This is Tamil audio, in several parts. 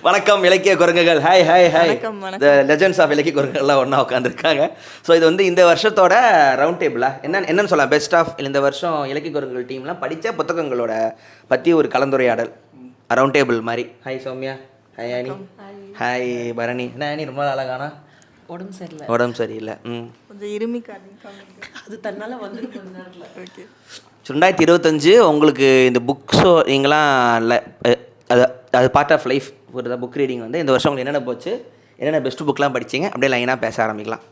வணக்கம் இலக்கிய குரங்குகள். Hi hi hi. வணக்கம், வணக்கம். த லெஜெண்ட்ஸ் ஆஃப் இலக்கிய குரங்குகள்லாம் ஒன்றா உட்காந்துருக்காங்க. ஸோ இது வந்து இந்த வருஷத்தோட ரவுண்ட் டேபிளா என்னன்னு சொல்லலாம், பெஸ்ட் ஆஃப் இந்த வருஷம் இலக்கிய குரங்குகள் டீம்லாம் படித்த புத்தகங்களோட பற்றி ஒரு கலந்துரையாடல் ரவுண்ட் டேபிள் மாதிரி. ஹாய் சௌமியா. ஹாய் ஆனி. ஹாய் பரணி. என்ன ஆனி ரொம்ப அழகானா? உடம்பு சரியில்லை. கொஞ்சம் இருமி அது தன்னால வந்து கொஞ்ச நேரத்தில். ஓகே. 2025 உங்களுக்கு இந்த புக் ஷோ நீங்களாம் அது பார்ட் ஆஃப் லைஃப் ஒரு புக் ரீடிங் வந்து இந்த வருஷம் உங்களுக்கு என்னென்ன போச்சு, என்னென்ன பெஸ்ட் புக்லாம் படிச்சிங்க, அப்படியே லைனாக பேச ஆரம்பிக்கலாம்.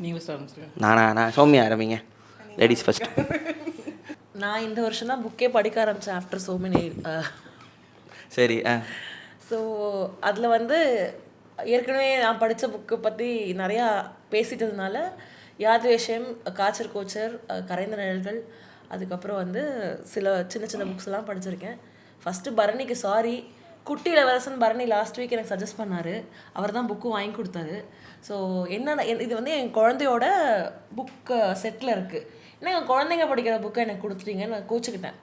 நீங்கள் ஃபஸ்ட் ஆரம்பிச்சிங்க. நான் சௌமியா ஆரம்பிங்க. Ladies first. நான் இந்த வருஷம் தான் புக்கே படிக்க ஆரம்பித்தேன் ஆஃப்டர் ஸோ மெனி. சரி. ஸோ அதில் வந்து ஏற்கனவே நான் படித்த புக்கு பற்றி நிறையா பேசிட்டதுனால யாத் விஷயம், காய்ச்சர் கோச்சர், கரைந்த நிழல்கள், அதுக்கப்புறம் வந்து சில சின்ன சின்ன புக்ஸ் எல்லாம் படிச்சிருக்கேன். ஃபஸ்ட்டு பரணிக்கு சாரி, குட்டி இளவரசன் பரணி லாஸ்ட் வீக் எனக்கு சஜஸ்ட் பண்ணார். அவர் தான் புக்கு வாங்கி கொடுத்தாரு. ஸோ என்னென்ன இது வந்து என் குழந்தையோட புக்கு செட்டில் இருக்குது. ஏன்னா என் குழந்தைங்க படிக்கிற புக்கை எனக்கு கொடுத்துட்டீங்கன்னு நான் கோச்சிக்கிட்டேன்.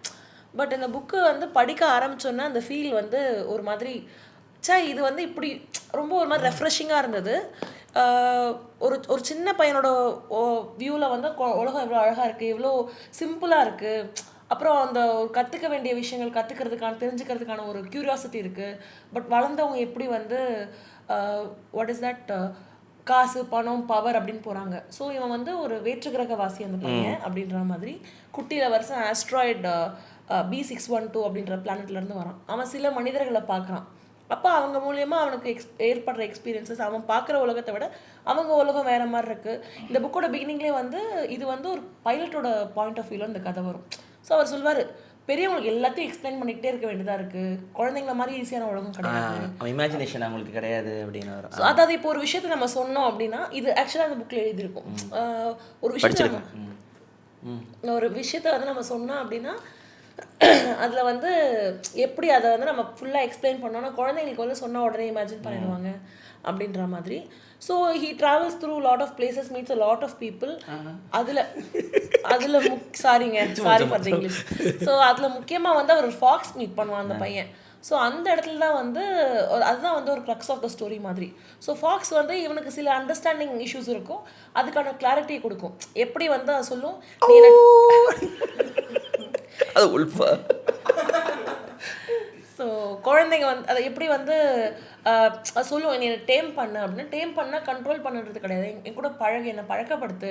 பட் இந்த புக்கு வந்து படிக்க ஆரம்பித்தோன்னா அந்த ஃபீல் வந்து ஒரு மாதிரி இது வந்து இப்படி ரொம்ப ஒரு மாதிரி ரெஃப்ரெஷிங்காக இருந்தது. ஒரு ஒரு சின்ன பையனோட வியூவில் வந்து உலகம் எவ்வளோ அழகாக இருக்குது, எவ்வளோ சிம்பிளாக இருக்குது. அப்புறம் அந்த ஒரு கற்றுக்க வேண்டிய விஷயங்கள் கற்றுக்கிறதுக்கான தெரிஞ்சுக்கிறதுக்கான ஒரு க்யூரியாசிட்டி இருக்குது. பட் வளர்ந்தவங்க எப்படி வந்து வாட் இஸ் தட் காசு பணம் பவர் அப்படின்னு போகிறாங்க. ஸோ இவன் வந்து ஒரு வேற்றுக்கிரகவாசி அந்த பையன் அப்படின்ற மாதிரி. குட்டியில் வருஷம் ஆஸ்ட்ராய்டு B612 அப்படின்ற பிளானட்லேருந்து வரான். அவன் சில மனிதர்களை பார்க்குறான். அப்போ அவங்க மூலயமா அவனுக்கு ஏற்படுற எக்ஸ்பீரியன்ஸஸ், அவன் பார்க்குற உலகத்தை விட அவங்க உலகம் வேறு மாதிரி இருக்குது. இந்த புக்கோட பிகினிங்லேயே வந்து இது வந்து ஒரு பைலட்டோட பாயிண்ட் ஆஃப் வியூவில் இந்த கதை வரும். ஸோ அவர் சொல்வார், பெரியவங்களுக்கு எல்லாத்தையும் எக்ஸ்பிளைன் பண்ணிக்கிட்டே இருக்க வேண்டியதாக இருக்குது, குழந்தைங்கள மாதிரி ஈஸியான உலகம் கிடையாது, இமேஜினேஷன் அவங்களுக்கு கிடையாது அப்படின்னு வரும். ஸோ அதாவது இப்போ ஒரு விஷயத்தை நம்ம சொன்னோம் அப்படின்னா, இது ஆக்சுவலாக அந்த புக்கில் எழுதியிருக்கும். ஒரு விஷயத்தை வந்து நம்ம சொன்னோம் அப்படின்னா அதில் வந்து எப்படி அதை வந்து நம்ம ஃபுல்லாக எக்ஸ்பிளைன் பண்ணோன்னா குழந்தைங்களுக்கு வந்து சொன்னால் உடனே இமேஜின் பண்ணிடுவாங்க அப்படின்ற மாதிரி. So he travels through lot of places, meets a lot of people. அதில் sorry for the English. So அதில் முக்கியமாக வந்து அவர் ஃபாக்ஸ் மீட் பண்ணுவான் அந்த பையன். ஸோ அந்த இடத்துல தான் வந்து அதுதான் வந்து ஒரு க்ரக்ஸ் ஆஃப் த ஸ்டோரி மாதிரி. ஸோ ஃபாக்ஸ் வந்து இவனுக்கு சில அண்டர்ஸ்டாண்டிங் இஷ்யூஸ் இருக்கும், அதுக்கான கிளாரிட்டியை கொடுக்கும். எப்படி வந்து அதை சொல்லும், அது உல்ஃபா. ஸோ குழந்தைங்க வந்து அதை எப்படி வந்து சொல்லுவோம், நீ டேம் பண்ண அப்படின்னு. டேம் பண்ணால் கண்ட்ரோல் பண்ணுறது கிடையாது, என் கூட பழகு, என்னை பழக்கப்படுத்து.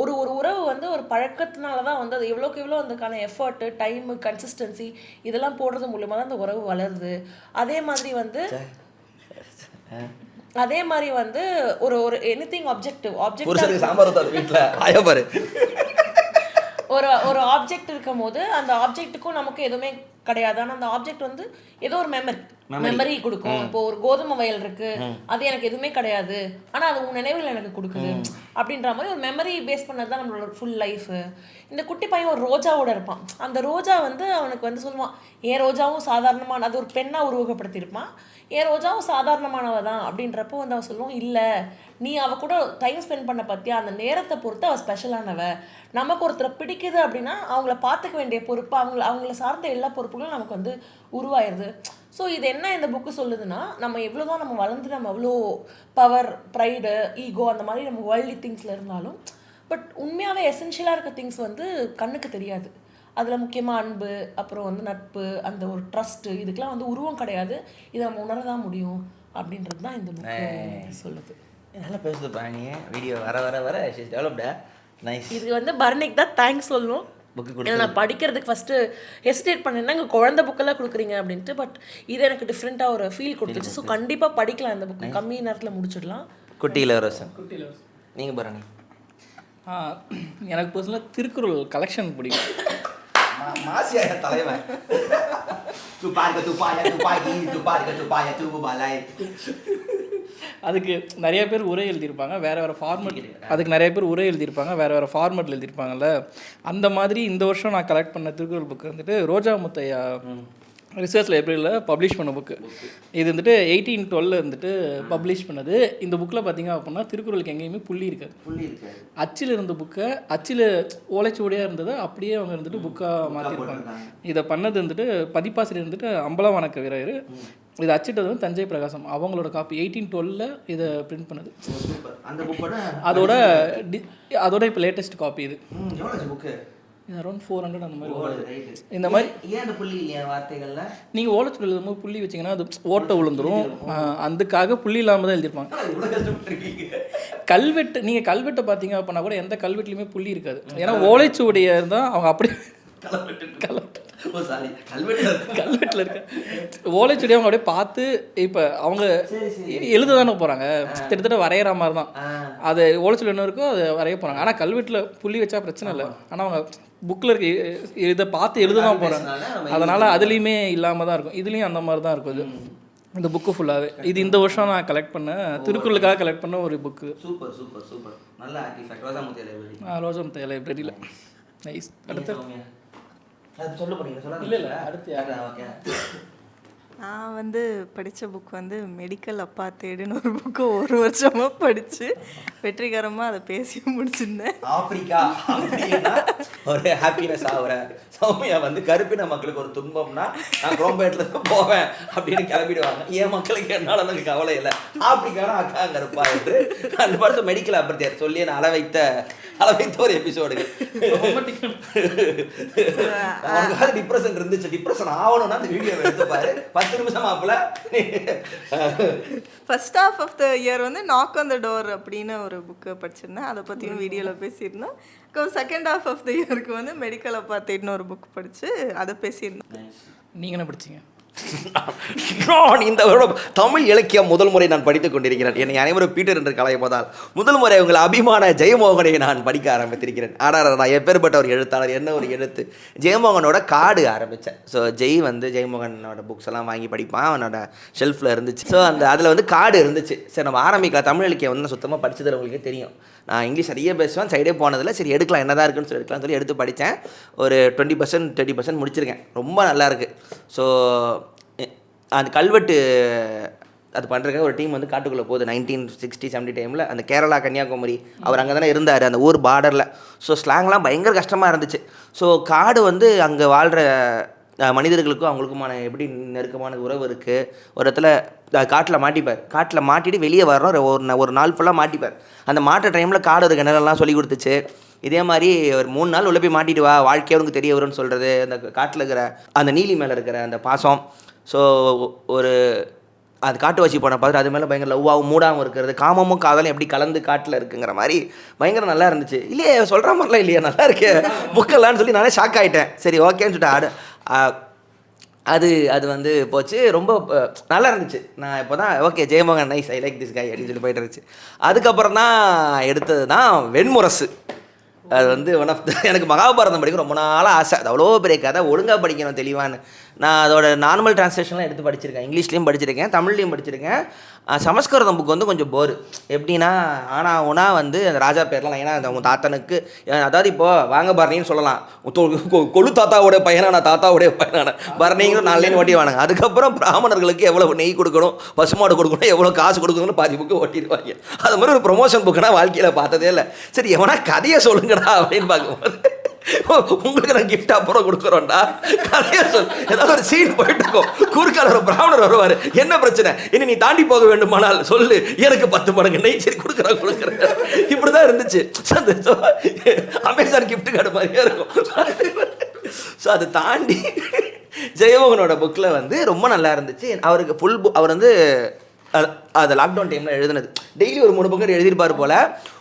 ஒரு ஒரு உறவு வந்து ஒரு பழக்கத்தினால தான் வந்து அது எவ்வளோக்கு எவ்வளோ அதுக்கான எஃபர்ட்டு, டைமு, கன்சிஸ்டன்சி இதெல்லாம் போடுறது மூலியமாக தான் அந்த உறவு வளருது. அதே மாதிரி வந்து ஒரு ஒரு எனிதிங் ஆப்ஜெக்ட் சாம்பார் வீட்டில் ஆயப்பாரு ஒரு ஆப்ஜெக்ட் இருக்கும் போது அந்த ஆப்ஜெக்ட்டுக்கும் நமக்கு எதுவுமே கிடையாது. ஆனால் அந்த ஆப்ஜெக்ட் வந்து ஏதோ ஒரு மெமரி கொடுக்கும். இப்போ ஒரு கோதுமை வயல் இருக்கு, அது எனக்கு எதுவுமே கிடையாது, ஆனால் அது உன் நினைவில் எனக்கு கொடுக்குது அப்படின்ற மாதிரி ஒரு மெமரி பேஸ் பண்ணது தான் நம்மளோட ஃபுல் லைஃப். இந்த குட்டி பையன் ஒரு ரோஜாவோட இருப்பான். அந்த ரோஜா வந்து அவனுக்கு வந்து சொல்லுவான், ஏன் ரோஜாவும் சாதாரணமான, அது ஒரு பெண்ணாக உருவகப்படுத்தியிருப்பான், ஏன் ரோஜாவும் சாதாரணமானவ தான் அப்படின்றப்போ வந்து அவன் சொல்லுவான், இல்லை நீ அவ கூட டைம் ஸ்பெண்ட் பண்ண பற்றியா, அந்த நேரத்தை பொறுத்து அவள் ஸ்பெஷலானவ. நமக்கு ஒருத்தரை பிடிக்குது அப்படின்னா அவங்கள பார்த்துக்க வேண்டிய பொறுப்பு, அவங்கள சார்ந்த எல்லா பொறுப்புகளும் நமக்கு வந்து உருவாயிருது. ஸோ இது என்ன இந்த புக்கு சொல்லுதுன்னா, நம்ம எவ்வளோதான் நம்ம வளர்ந்து நம்ம அவ்வளோ பவர், ப்ரைடு, ஈகோ அந்த மாதிரி நம்ம வேர்ல்ட்லி திங்ஸில் இருந்தாலும் பட் உண்மையாகவே எசென்ஷியலாக இருக்க திங்ஸ் வந்து கண்ணுக்கு தெரியாது. அதில் முக்கியமாக அன்பு, அப்புறம் வந்து நட்பு, அந்த ஒரு ட்ரஸ்ட்டு, இதுக்கெலாம் வந்து உருவம் கிடையாது, இதை நம்ம உணரதான் முடியும் அப்படின்றது தான் இந்த புக்கு சொல்லுது. நல்லா பேசுது பாருங்க, வீடியோ வர வர வர டெவலப்டா நைஸ். இது வந்து பரணிக்கு தான் தேங்க்ஸ் சொல்லணும். ஏன்னா நான் படிக்கிறதுக்கு ஃபஸ்ட்டு ஹெசிடேட் பண்ணேன்னா இங்கே குழந்தை புக்கெல்லாம் கொடுக்குறீங்க அப்படின்ட்டு. பட் இது எனக்கு டிஃப்ரெண்ட்டாக ஒரு ஃபீல் கொடுத்துச்சு. ஸோ கண்டிப்பாக படிக்கலாம் இந்த புக்கு, கம்மி நேரத்தில் முடிச்சிடலாம். குட்டியில் நீங்கள் பரணி. எனக்கு பர்சனலாக திருக்குறள் கலெக்ஷன் பிடிக்கும். மாசியா தலைவன் அதுக்கு நிறைய பேர் உரை எழுதியிருப்பாங்க, வேறு வேறு ஃபார்மெட். வேறு வேறு ஃபார்மெட்டில் எழுதியிருப்பாங்கல்ல. அந்த மாதிரி இந்த வருஷம் நான் கலெக்ட் பண்ண திருக்குறள் புக்கு வந்துட்டு ரோஜா முத்தையா ரிசர்ச் லைப்ரரியில் பப்ளிஷ் பண்ண புக்கு. இது வந்துட்டு 1812 வந்துட்டு பப்ளிஷ் பண்ணது. இந்த புக்கில் பார்த்தீங்க அப்படின்னா திருக்குறளுக்கு எங்கேயுமே புள்ளி இருக்காது. அச்சில் இருந்த புக்கை அச்சில் ஓலைச்சுவடியாக இருந்ததை அப்படியே அவங்க வந்துட்டு புக்காக மாற்றிருப்பாங்க. இதை பண்ணது வந்துட்டு பதிப்பாசிரியர் வந்துட்டு அம்பலவான கவிராயர். இது அச்சிட்டது வந்து தஞ்சை பிரகாசம் அவங்களோட காப்பி 1812 இதை பிரிண்ட் பண்ணது. அதோட இப்போ லேட்டஸ்ட் காப்பி இது. இது அரௌண்ட் 400 அந்த மாதிரி வரும். இந்த மாதிரி நீங்கள் ஓலைச்சுவடி எழுதும்போது புள்ளி வச்சிங்கன்னா அது ஓட்டை விழுந்துடும். அதுக்காக புள்ளி இல்லாமல் தான் எழுதியிருப்பாங்க. கல்வெட்டு நீங்கள் கல்வெட்டை பார்த்தீங்க அப்படின்னா கூட எந்த கல்வெட்டுலையுமே புள்ளி இருக்காது. ஏன்னா ஓலைச்சுவடியாக இருந்தால் அவங்க அப்படியே கல்வெட்டில் இருக்க ஓலைச்சுவடி அவங்க அப்படியே பார்த்து இப்போ அவங்க எழுத தானே போகிறாங்க. கிட்டத்தட்ட வரைகிற மாதிரி தான் அது ஓலைச்சுவடி என்ன இருக்கோ அதை வரைய போகிறாங்க. ஆனால் கல்வெட்டில் புள்ளி வச்சா பிரச்சனை இல்லை. ஆனால் அவங்க புக்கில் இருக்க இதை பார்த்து எழுத தான் போகிறாங்க. அதனால் அதுலேயுமே இல்லாமல் தான் இருக்கும். இதுலேயும் அந்த மாதிரி தான் இருக்கும். இது இந்த புக்கு ஃபுல்லாகவே இது இந்த வருஷம் நான் கலெக்ட் பண்ணேன். திருக்குறளுக்காக கலெக்ட் பண்ண ஒரு புக்கு. Super super super. நல்ல ஆர்டிஃபேக்ட் ரோஜாமுத்தையா லைப்ரரியில். நைஸ். அடுத்து சொல்ல போறீங்க? இல்லை அடுத்து நான் வந்து படித்த புக் வந்து மெடிக்கல் அப்பா தேடுன்னு ஒரு புக்கு 1 வருஷமாக படித்து வெற்றிகரமாக அதை பேசி முடிச்சிருந்தேன். ஆப்பிரிக்கா ஒரு ஹாப்பினஸ் ஆகிற சௌமியா வந்து கருப்பின மக்களுக்கு ஒரு துன்பம்னா நான் குரோம்பேட்டில் போவேன் அப்படின்னு கிளம்பிடுவாங்க. என் மக்களுக்கு என்னால் எனக்கு கவலை இல்லை, ஆப்பிரிக்கானா அக்கா கருப்பா என்று அந்த படத்தை மெடிக்கல் அப்படி சொல்லி நான் அளவைத்த ஒரு எபிசோடு. டிப்ரெஷன் இருந்துச்சு, டிப்ரெஷன் ஆகணும்னா அந்த வீடியோ எடுத்து பாரு. 10 நிமிஷம் ஆப்பல. First half of the year வந்து நாக் ஆன் த டோர் அப்படின்னு ஒரு புக்கு படிச்சிருந்தேன். அதை பற்றியும் வீடியோவில் பேசியிருந்தேன். செகண்ட் ஹாஃப் ஆஃப் த இயருக்கு வந்து மெடிக்கல் அப்பா தேடின்னு ஒரு புக் படித்து அதை பேசியிருந்தேன். நீங்கள் என்ன படிச்சிங்க? இந்த வருடம் தமிழ் இலக்கியம் முதல் முறை நான் படித்துக் கொண்டிருக்கிறேன். என்னை அனைவரும் பீட்டர் என்று கலைப்பதால் முதல் முறை உங்கள் அபிமான ஜெயமோகனை நான் படிக்க ஆரம்பித்திருக்கிறேன். நான் எப்பேற்பட்ட ஒரு எழுத்தாளர், என்ன ஒரு எழுத்து. ஜெயமோகனோட காடு ஆரம்பித்தேன். ஸோ ஜெயமோகனோட புக்ஸ் எல்லாம் வாங்கி படிப்பான், அவனோட ஷெல்ஃபில் இருந்துச்சு. ஸோ அதில் வந்து காடு இருந்துச்சு. சரி நம்ம ஆரம்பிக்கலாம். தமிழ் இலக்கியம் வந்து நான் சுத்தமாக படித்ததில் உங்களுக்கே தெரியும். நான் இங்கிலீஷ் நிறைய பேசுவேன், சைடே போனதில். சரி எடுக்கலாம், என்ன தான் இருக்குன்னு சொல்லி எடுக்கலாம்னு சொல்லி எடுத்து படித்தேன். ஒரு 20% 30% முடிச்சிருக்கேன். ரொம்ப நல்லா இருக்குது. ஸோ அந்த கல்வெட்டு அது பண்ணுறதுக்காக ஒரு டீம் வந்து காட்டுக்குள்ளே போகுது 1960-70 டைமில். அந்த கேரளா கன்னியாகுமரி அவர் அங்கே தானே இருந்தார், அந்த ஊர் பார்டரில். ஸோ ஸ்லாங்லாம் பயங்கர கஷ்டமாக இருந்துச்சு. ஸோ காடு வந்து அங்கே வாழ்கிற மனிதர்களுக்கும் அவங்களுக்குமான எப்படி நெருக்கமான உறவு இருக்குது. ஒரு இடத்துல காட்டில் மாட்டிப்பார். காட்டில் மாட்டிட்டு வெளியே வர்றோம். ஒரு நாள் ஃபுல்லாக மாட்டிப்பார். அந்த மாட்டுற டைமில் காடு ஒரு கிணறெல்லாம் சொல்லி கொடுத்துச்சு. இதே மாதிரி ஒரு 3 நாள் உள்ள போய் மாட்டிட்டு வா, வாழ்க்கையே அவனுக்கு தெரிய வரும்னு சொல்கிறது. அந்த காட்டில் இருக்கிற அந்த நீலி மேலே இருக்கிற அந்த பாசம். ஸோ ஒரு அது காட்டு வச்சு போன பார்த்துட்டு அது மேலே பயங்கர லவ்வாகவும் மூடாகவும் இருக்கிறது, காமமும் காதலும் எப்படி கலந்து காட்டில் இருக்குங்கிற மாதிரி பயங்கர நல்லா இருந்துச்சு. இல்லையே சொல்கிற மாதிரிலாம் இல்லையா, நல்லா இருக்கு புக்கெல்லான்னு சொல்லி நானே ஷாக் ஆகிட்டேன். சரி ஓகேன்னு சொல்லிட்டு அது வந்து போச்சு. ரொம்ப நல்லா இருந்துச்சு. நான் இப்போ தான் okay Jeyamohan nice, I like this guy அப்படின்னு சொல்லி போயிட்டு இருந்துச்சு. அதுக்கப்புறம் தான் எடுத்தது தான் வெண்முரசு. அது வந்து ஒன் ஆஃப் எனக்கு மகாபாரதம் படிக்க ரொம்ப நாளாக ஆசை. அது அவ்வளோ பெரிய கதை, ஒழுங்காக படிக்கணும் தெளிவான்னு. நான் அதோட நார்மல் டிரான்ஸ்லேஷன்லாம் எடுத்து படிச்சிருக்கேன். இங்கிலீஷ்லேயும் படிச்சிருக்கேன், தமிழ்லேயும் படிச்சிருக்கேன். சமஸ்கிருதம் புக் வந்து கொஞ்சம் போர். எப்படின்னா ஆனா வந்து அந்த ராஜா பேர்லாம் ஏன்னா அந்த உங்கள் தாத்தனுக்கு, அதாவது இப்போது வாங்க பரணின்னு சொல்லலாம், கொழு தாத்தாவோடைய பையனான தாத்தாவுடைய பையனான பரணிங்களும் 4 லைன் ஓட்டி வாங்க. அதுக்கப்புறம் பிராமணர்களுக்கு எவ்வளோ நெய் கொடுக்கணும், பசுமாடு கொடுக்கணும், எவ்வளோ காசு கொடுக்கணும்னு பாதி புக்கு ஓட்டிடுவாங்க. அது மாதிரி ஒரு ப்ரொமோஷன் புக்குனா வாழ்க்கையில் பார்த்ததே இல்லை. சரி எவனா கதையை சொல்லுங்கடா அப்படின்னு பார்க்கும்போது உங்களுக்கு நான் கிஃப்ட் அப்புறம் கொடுக்குறோம்டா, கதையை சொல். ஏதாவது ஒரு சீன் போயிட்டு இருக்கோம், குறுக்கால ஒரு பிராமணர் வருவார், என்ன பிரச்சனை, இனி நீ தாண்டி போக வேண்டுமானால் சொல்லு, எனக்கு 10 மடங்கு நெய், சரி கொடுக்குறேன். இப்படிதான் இருந்துச்சு. அமேசான் கிஃப்ட் கார்டு மாதிரியே இருக்கும். ஸோ அதை தாண்டி ஜெயமோகனோட புக்கில் வந்து ரொம்ப நல்லா இருந்துச்சு. அவருக்கு ஃபுல் அவர் வந்து அது லாக்டவுன் டைமில் எழுதுனது. டெய்லி ஒரு 3 புக்கு எழுதியிருப்பார் போல்.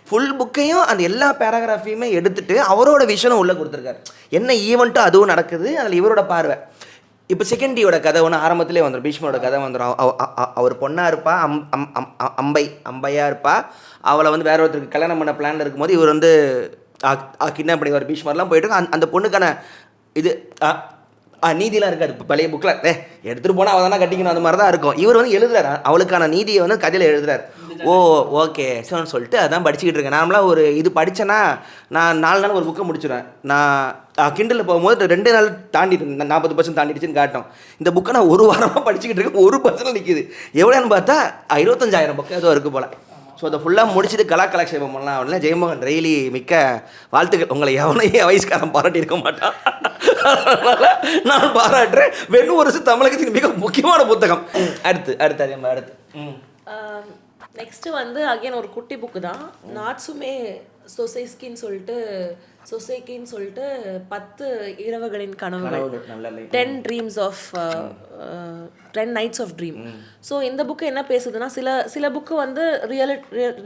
ஃபுல் புக்கையும் அந்த எல்லா பேராகிராஃபையுமே எடுத்துகிட்டு அவரோட விஷனும் உள்ளே கொடுத்துருக்காரு. என்ன ஈவெண்ட்டும் அதுவும் நடக்குது, அதில் இவரோட பார்வை. இப்போ செகண்டியோட கதை ஒன்று ஆரம்பத்திலே வந்துடும், பீஷ்மரோட கதை வந்துடும். அவர் பொண்ணாக இருப்பா, அம்பையாக இருப்பா. அவளை வந்து வேற ஒருத்தருக்கு கல்யாணம் பண்ண பிளான் இருக்கும்போது இவர் வந்து கிட்னாப் பண்ணி வர பீஷ்மர்லாம் போயிட்டு அந்த பொண்ணுக்கான இது நீதிலாம் இருக்காது. இப்போ பழைய புக்கில் எடுத்துகிட்டு போனால் அவள் தானே கட்டிக்கணும், அந்த மாதிரி தான் இருக்கும். இவர் வந்து எழுதுறாரு, அவளுக்கான நீதியை வந்து கதையில் எழுதுறாரு. ஓ ஓகே ஸோன்னு சொல்லிட்டு அதான் படிச்சுக்கிட்டு இருக்கேன். நார்மலாக ஒரு இது படித்தேன்னா நான் 4 நாள் ஒரு புக்கை முடிச்சிடுவேன். நான் கிண்டலில் போகும்போது 2 நாள் தாண்டிட்டு 40% தாண்டிடுச்சுன்னு காட்டும். இந்த புக்கை நான் ஒரு வாரமாக படிச்சுக்கிட்டு இருக்கேன், 1% நிற்கிது. எவ்வளோன்னு பார்த்தா 25,000 புக்கு ஏதோ இருக்குது போல். ஸோ அதை ஃபுல்லாக முடிச்சுட்டு கலாகலக்ஷேபம் பண்ணலாம் அப்படின்னா ஜெயமோகன் ரெய்லி மிக்க வாழ்த்துக்கள். உங்களை எவனையும் வயசுக்காரன் பாராட்டியிருக்க மாட்டான், அதனால் நான் பாராட்டுறேன். வெறும் ஒரு தமிழகத்தின் மிக முக்கியமான புத்தகம். அடுத்து அடுத்து நெக்ஸ்ட்டு வந்து அகைன் ஒரு குட்டி புக்கு தான். நாட்ஸுமே சொசைக்கின்னு சொல்லிட்டு 10 இரவுகளின் கனவுகள், 10 dreams of 10 nights of dream. So இந்த புக்கு என்ன பேசுதுன்னா, சில புக்கு வந்து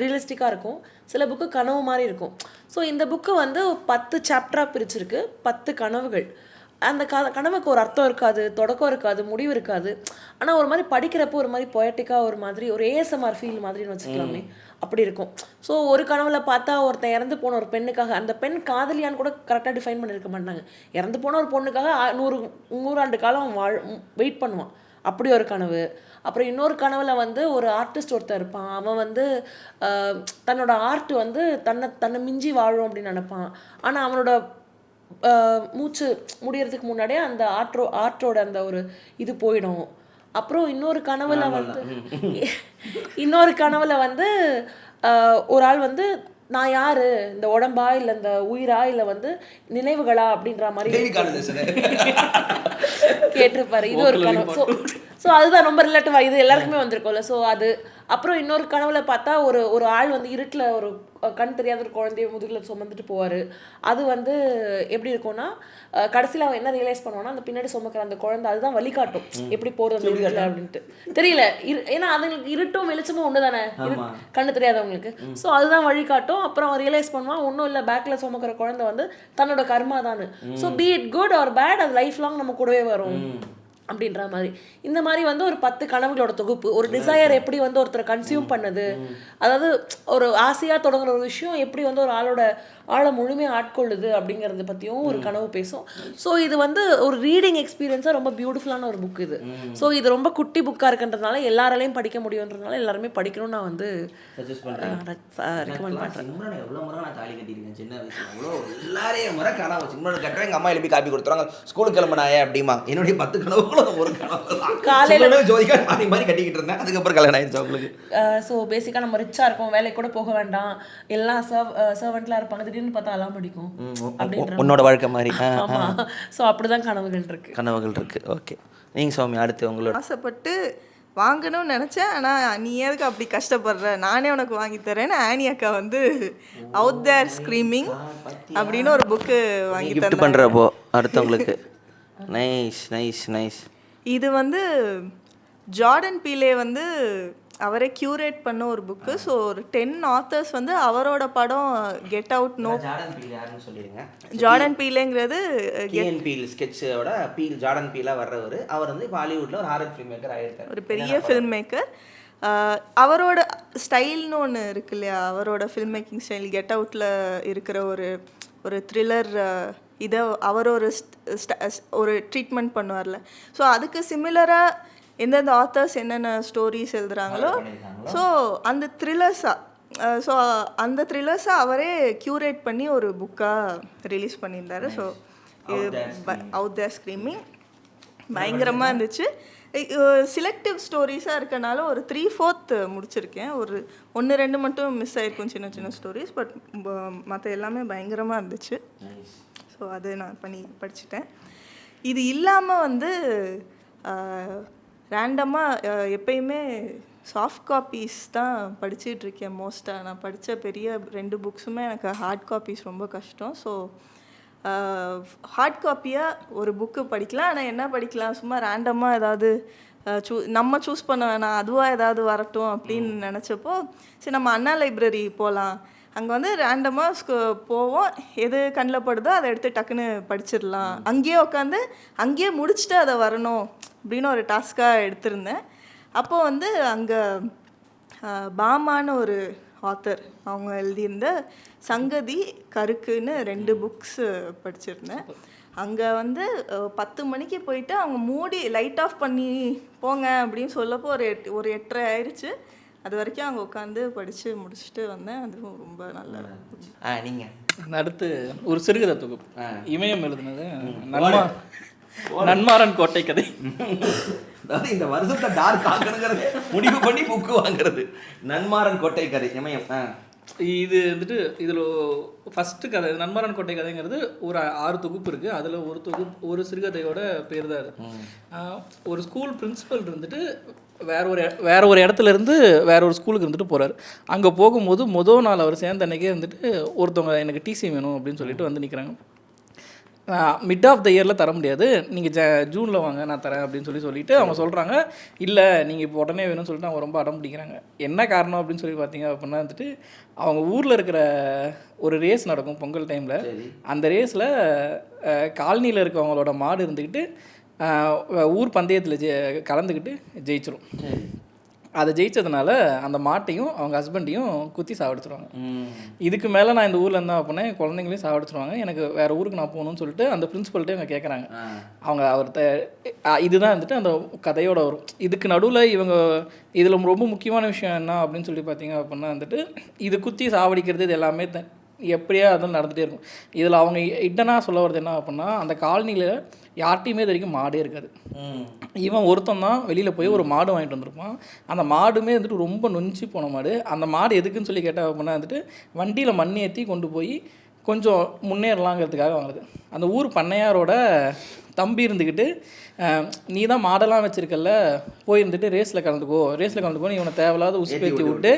ரியலிஸ்டிக்காக இருக்கும், சில புக்கு கனவு மாதிரி இருக்கும். ஸோ இந்த புக்கு வந்து 10 சாப்டராக பிரிச்சிருக்கு, 10 கனவுகள். அந்த கனவுக்கு ஒரு அர்த்தம் இருக்காது, தொடக்கம் இருக்காது, முடிவு இருக்காது. ஆனால் ஒரு மாதிரி படிக்கிறப்போ ஒரு மாதிரி பொயட்டிக்காக, ஒரு மாதிரி ஒரு ஏஎஸ்எம்ஆர் ஃபீல் மாதிரின்னு வச்சுக்கலாமே, அப்படி இருக்கும். ஸோ ஒரு கனவுல பார்த்தா ஒருத்தன் இறந்து போன ஒரு பெண்ணுக்காக, அந்த பெண் காதலியான்னு கூட கரெக்டாக டிஃபைன் பண்ணியிருக்க மாட்டாங்க, இறந்து போன ஒரு பொண்ணுக்காக 100 ஆண்டு காலம் வெயிட் பண்ணுவான், அப்படி ஒரு கனவு. அப்புறம் இன்னொரு கனவுல வந்து ஒரு ஆர்டிஸ்ட் ஒருத்தர் இருப்பான், அவன் வந்து தன்னோட ஆர்ட் வந்து தன்னை மிஞ்சி வாழும் அப்படின்னு நினைப்பான். ஆனால் அவனோட மூச்சு முடியறதுக்கு முன்னாடியே அந்த ஆர்ட்டோட அந்த ஒரு இது போயிடும். அப்புறம் இன்னொரு கனவுல வந்து ஒரு ஆள் வந்து நான் யாரு, இந்த உடம்பா இல்லை இந்த உயிரா இல்லை வந்து நினைவுகளா அப்படின்ற மாதிரி கேட்டிருப்பாரு. இது ஒரு கனவு. ஸோ அதுதான் ரொம்ப ரிலேட்டிவா, இது எல்லாருக்குமே வந்திருக்கும்ல. ஸோ அது அப்புறம் இன்னொரு கனவுல பார்த்தா ஒரு ஆள் வந்து இருட்டில் ஒரு கண் தெரியாத ஒரு குழந்தைய முதுகில் சுமந்துட்டு போவார். அது வந்து எப்படி இருக்கும்னா, கடைசியில் அவன் என்ன ரியலைஸ் பண்ணுவான்னா, அந்த பின்னாடி சுமக்கிற அந்த குழந்தை அதுதான் வழிகாட்டும் எப்படி போகிறது அந்த இருட்டில் அப்படின்ட்டு. தெரியல, ஏன்னா அதுங்களுக்கு இருட்டும் வெளிச்சமும் ஒன்று தானே கண்ணு தெரியாதவங்களுக்கு. ஸோ அதுதான் வழிகாட்டும். அப்புறம் அவன் ரியலைஸ் பண்ணுவான், ஒன்றும் இல்லை, பேக்கில் சுமக்கிற குழந்தை வந்து தன்னோட கர்மா தானு. So be it good or bad, அது லைஃப் லாங் நம்ம கூடவே வரும் அப்படின்ற மாதிரி. இந்த மாதிரி வந்து ஒரு 10 கனவுகளோட தொகுப்பு. ஒரு டிசையர் எப்படி வந்து ஒருத்தரை கன்சியூம் பண்ணுது, அதாவது ஒரு ஆசையாக தொடங்குற ஒரு விஷயம் எப்படி வந்து ஒரு ஆளை முழுமையாக ஆட்கொள்ளுது அப்படிங்கிறத பற்றியும் ஒரு கனவு பேசும். ஸோ இது வந்து ஒரு ரீடிங் எக்ஸ்பீரியன்ஸாக ரொம்ப பியூட்டிஃபுல்லான ஒரு புக் இது. ஸோ இது ரொம்ப குட்டி புக்காக இருக்குன்றதுனால எல்லாராலையும் படிக்க முடியுன்றதுனால எல்லாருமே படிக்கணும்னு நான் வந்து ரெக்கமெண்ட் பண்ணுறேன். எவ்வளோ முறை நான் தாலி கட்டியிருக்கேன் சின்ன வயசுல, அவ்வளோ எல்லாரையும் முறை கனவு சிம்மனோட கட்டுறேன். எங்கள் அம்மா எழுப்பி காப்பி கொடுத்துருவாங்க, ஸ்கூலுக்கு கிளம்பினாயே அப்படிமா. என்னுடைய 10 கனவுகளும் ஒரு கனவு காலையில் ஜோதிகா மாதிரி கட்டிக்கிட்டு இருந்தேன். அதுக்கப்புறம் கல்யாணம் ஆயிடுச்சு அவங்களுக்கு. ஸோ பேசிக்காக நம்ம ரிச்சாக இருப்போம், வேலைக்கு கூட போக வேண்டாம், எல்லாம் சர்வெண்ட்லாம் இருப்பாங்க, திடீர்னு பார்த்தா எல்லாம் படிக்கும் அப்படின்ற உன்னோட வாழ்க்கை மாதிரி. ஆமாம். ஸோ அப்படிதான் கனவுகள் இருக்கு. ஓகே, நீங்கள் சௌமி அடுத்து உங்களோட. ஆசைப்பட்டு வாங்கணும்னு நினச்சேன், ஆனால் நீ எதுக்கு அப்படி கஷ்டப்படுற, நானே உனக்கு வாங்கி தரேன்னு ஆனி அக்கா வந்து அவுட் தேர் ஸ்க்ரீமிங் அப்படின்னு ஒரு புக்கு வாங்கி கிஃப்ட் பண்ணுறப்போ அடுத்தவங்களுக்கு. நைஸ். இது வந்து ஜார்டன் பீலே வந்து அவரே கியூரேட் பண்ண ஒரு புக்கு. ஸோ ஒரு 10 ஆத்தர்ஸ் வந்து அவரோட படம் கெட் அவுட் நோ. ஜார்டன் பீலேங்கிறது ஸ்கெட்சோட ஜார்டன் பீலாக வர்றவர். அவர் வந்து இப்போ ஹாலிவுட்டில் ஒரு ஹாரர் ஃபில்ம் மேக்கர் ஆகியிருக்காரு, ஒரு பெரிய ஃபில்ம் மேக்கர். அவரோட ஸ்டைல்னு ஒன்று இருக்கு இல்லையா, அவரோட ஃபில்ம் மேக்கிங் ஸ்டைல் கெட் அவுட்டில் இருக்கிற ஒரு த்ரில்லர் இதை அவர் ஒரு ட்ரீட்மெண்ட் பண்ணுவார்ல. ஸோ அதுக்கு சிமிலராக எந்தெந்த ஆத்தர்ஸ் என்னென்ன ஸ்டோரிஸ் எழுதுகிறாங்களோ, ஸோ அந்த த்ரில்லர்ஸை அவரே க்யூரேட் பண்ணி ஒரு புக்காக ரிலீஸ் பண்ணியிருந்தாரு. ஸோ இது அவுட் தேர் ஸ்க்ரீமிங் பயங்கரமாக இருந்துச்சு. சிலக்டிவ் ஸ்டோரிஸாக இருக்கனால ஒரு 3/4 முடிச்சிருக்கேன். ஒரு 1-2 மட்டும் மிஸ் ஆகிருக்கும், சின்ன சின்ன ஸ்டோரிஸ். பட் மற்ற எல்லாமே பயங்கரமாக இருந்துச்சு. ஸோ அது நான் படிச்சுட்டேன். இது இல்லாமல் வந்து ரேண்டமாக எப்பயுமே சாஃப்ட் காப்பீஸ் தான் படிச்சிட்ருக்கேன் மோஸ்ட்டாக. நான் படித்த பெரிய 2 புக்ஸுமே எனக்கு ஹார்ட் காப்பீஸ் ரொம்ப கஷ்டம். ஸோ ஹார்ட் காப்பியாக ஒரு புக்கு படிக்கலாம். ஆனால் என்ன படிக்கலாம், சும்மா ரேண்டமாக ஏதாவது நம்ம சூஸ் பண்ண வேணாம், அதுவாக ஏதாவது வரட்டும் அப்படின்னு நினச்சப்போ, சரி நம்ம அண்ணா லைப்ரரி போகலாம். அங்கே வந்து ரேண்டமாக போவோம், எது கண்ணில் படுதோ அதை எடுத்து டக்குன்னு படிச்சிடலாம். அங்கேயே உட்காந்து அங்கேயே முடிச்சுட்டு அதை வரணும் அப்படின்னு ஒரு டாஸ்க்காக எடுத்திருந்தேன். அப்போது வந்து அங்கே பாமான்னு ஒரு ஆத்தர், அவங்க எழுதியிருந்த சங்கதி கருக்குன்னு 2 புக்ஸு படிச்சிருந்தேன். அங்கே வந்து 10 மணிக்கு போயிட்டு அவங்க மூடி லைட் ஆஃப் பண்ணி போங்க அப்படின்னு சொல்லப்போ ஒரு 8:30 ஆயிடுச்சு. அது வரைக்கும் அங்கே உட்காந்து படித்து முடிச்சுட்டு வந்தேன். அதுவும் ரொம்ப நல்லா இருந்துச்சு. நீங்கள் அடுத்து ஒரு சிறுகதை தொகுப்பு இமயம் எழுதுனது நன்மாறன் கோட்டை கதை. அதாவது இந்த வருஷத்தை டார்க் ஆக்கணுங்கிறது முடிவு பண்ணி புக்கு வாங்குறது. நன்மாறன் கோட்டை கதை இமயம். இது வந்துட்டு இதில் ஃபஸ்ட்டு கதை நன்மாறன் கோட்டை கதைங்கிறது ஒரு 6 தொகுப்பு இருக்குது. அதில் ஒரு சிறுகதையோட பேர் தான் அது. ஒரு ஸ்கூல் பிரின்சிபல் இருந்துட்டு வேற ஒரு இடத்துல இருந்து வேற ஒரு ஸ்கூலுக்கு இருந்துட்டு போகிறார். அங்கே போகும்போது முதல் நாள் அவர் சேர்ந்த அன்றைக்கே வந்துட்டு ஒருத்தவங்க எனக்கு டிசி வேணும் அப்படின்னு சொல்லிட்டு வந்து நிற்கிறாங்க. மிட் ஆஃப் த இயரில் தர முடியாது, நீங்கள் ஜூனில் வாங்க நான் தரேன் அப்படின்னு சொல்லிட்டு அவங்க சொல்கிறாங்க. இல்லை நீங்கள் இப்போ உடனே வேணும்னு சொல்லிட்டு அவங்க ரொம்ப அடம் பிடிக்கிறாங்க. என்ன காரணம் அப்படின்னு சொல்லி பார்த்தீங்க அப்படின்னா வந்துட்டு அவங்க ஊரில் இருக்கிற ஒரு ரேஸ் நடக்கும் பொங்கல் டைமில். அந்த ரேஸில் காலனியில் இருக்கவங்களோட மாடு இருந்துக்கிட்டு ஊர் பந்தயத்தில் கலந்துக்கிட்டு ஜெயிச்சிரும். அதை ஜெயிச்சதுனால அந்த மாட்டையும் அவங்க ஹஸ்பண்டையும் குத்தி சாவடிச்சிருவாங்க. இதுக்கு மேலே நான் இந்த ஊரில் இருந்தால் அப்படின்னா குழந்தைங்களையும் சாவடிச்சிருவாங்க, எனக்கு வேறு ஊருக்கு நான் போகணும்னு சொல்லிட்டு அந்த பிரின்சிபல்கிட்ட இவங்க கேட்குறாங்க. அவங்க அவர்கிட்ட இதுதான் வந்துட்டு அந்த கதையோட வரும். இதுக்கு நடுவில் இவங்க இதில் ரொம்ப முக்கியமான விஷயம் என்ன அப்படின்னு சொல்லி பார்த்தீங்க அப்படின்னா வந்துட்டு இது குத்தி சாவடிக்கிறது இது எல்லாமே எப்படியா அதுவும் நடந்துகிட்டே இருக்கும். இதில் அவங்க இடனாக சொல்ல வர்றது என்ன அப்படின்னா அந்த காலனியில் யார்ட்டையுமே இது வரைக்கும் மாடே இருக்காது. இவன் ஒருத்தன் தான் வெளியில் போய் ஒரு மாடு வாங்கிட்டு வந்திருப்பான். அந்த மாடுமே வந்துட்டு ரொம்ப நொஞ்சி போன மாடு. அந்த மாடு எதுக்குன்னு சொல்லி கேட்டால் அப்படின்னா வந்துட்டு வண்டியில் மண் ஏற்றி கொண்டு போய் கொஞ்சம் முன்னேறலாங்கிறதுக்காக வாங்குது. அந்த ஊர் பண்ணையாரோட தம்பி இருந்துக்கிட்டு நீ தான் மாடெல்லாம் வச்சுருக்கல போய் இருந்துட்டு ரேஸில் கலந்துக்கோன்னு இவனை தேவையில்லாத உசுப்பேற்றி விட்டு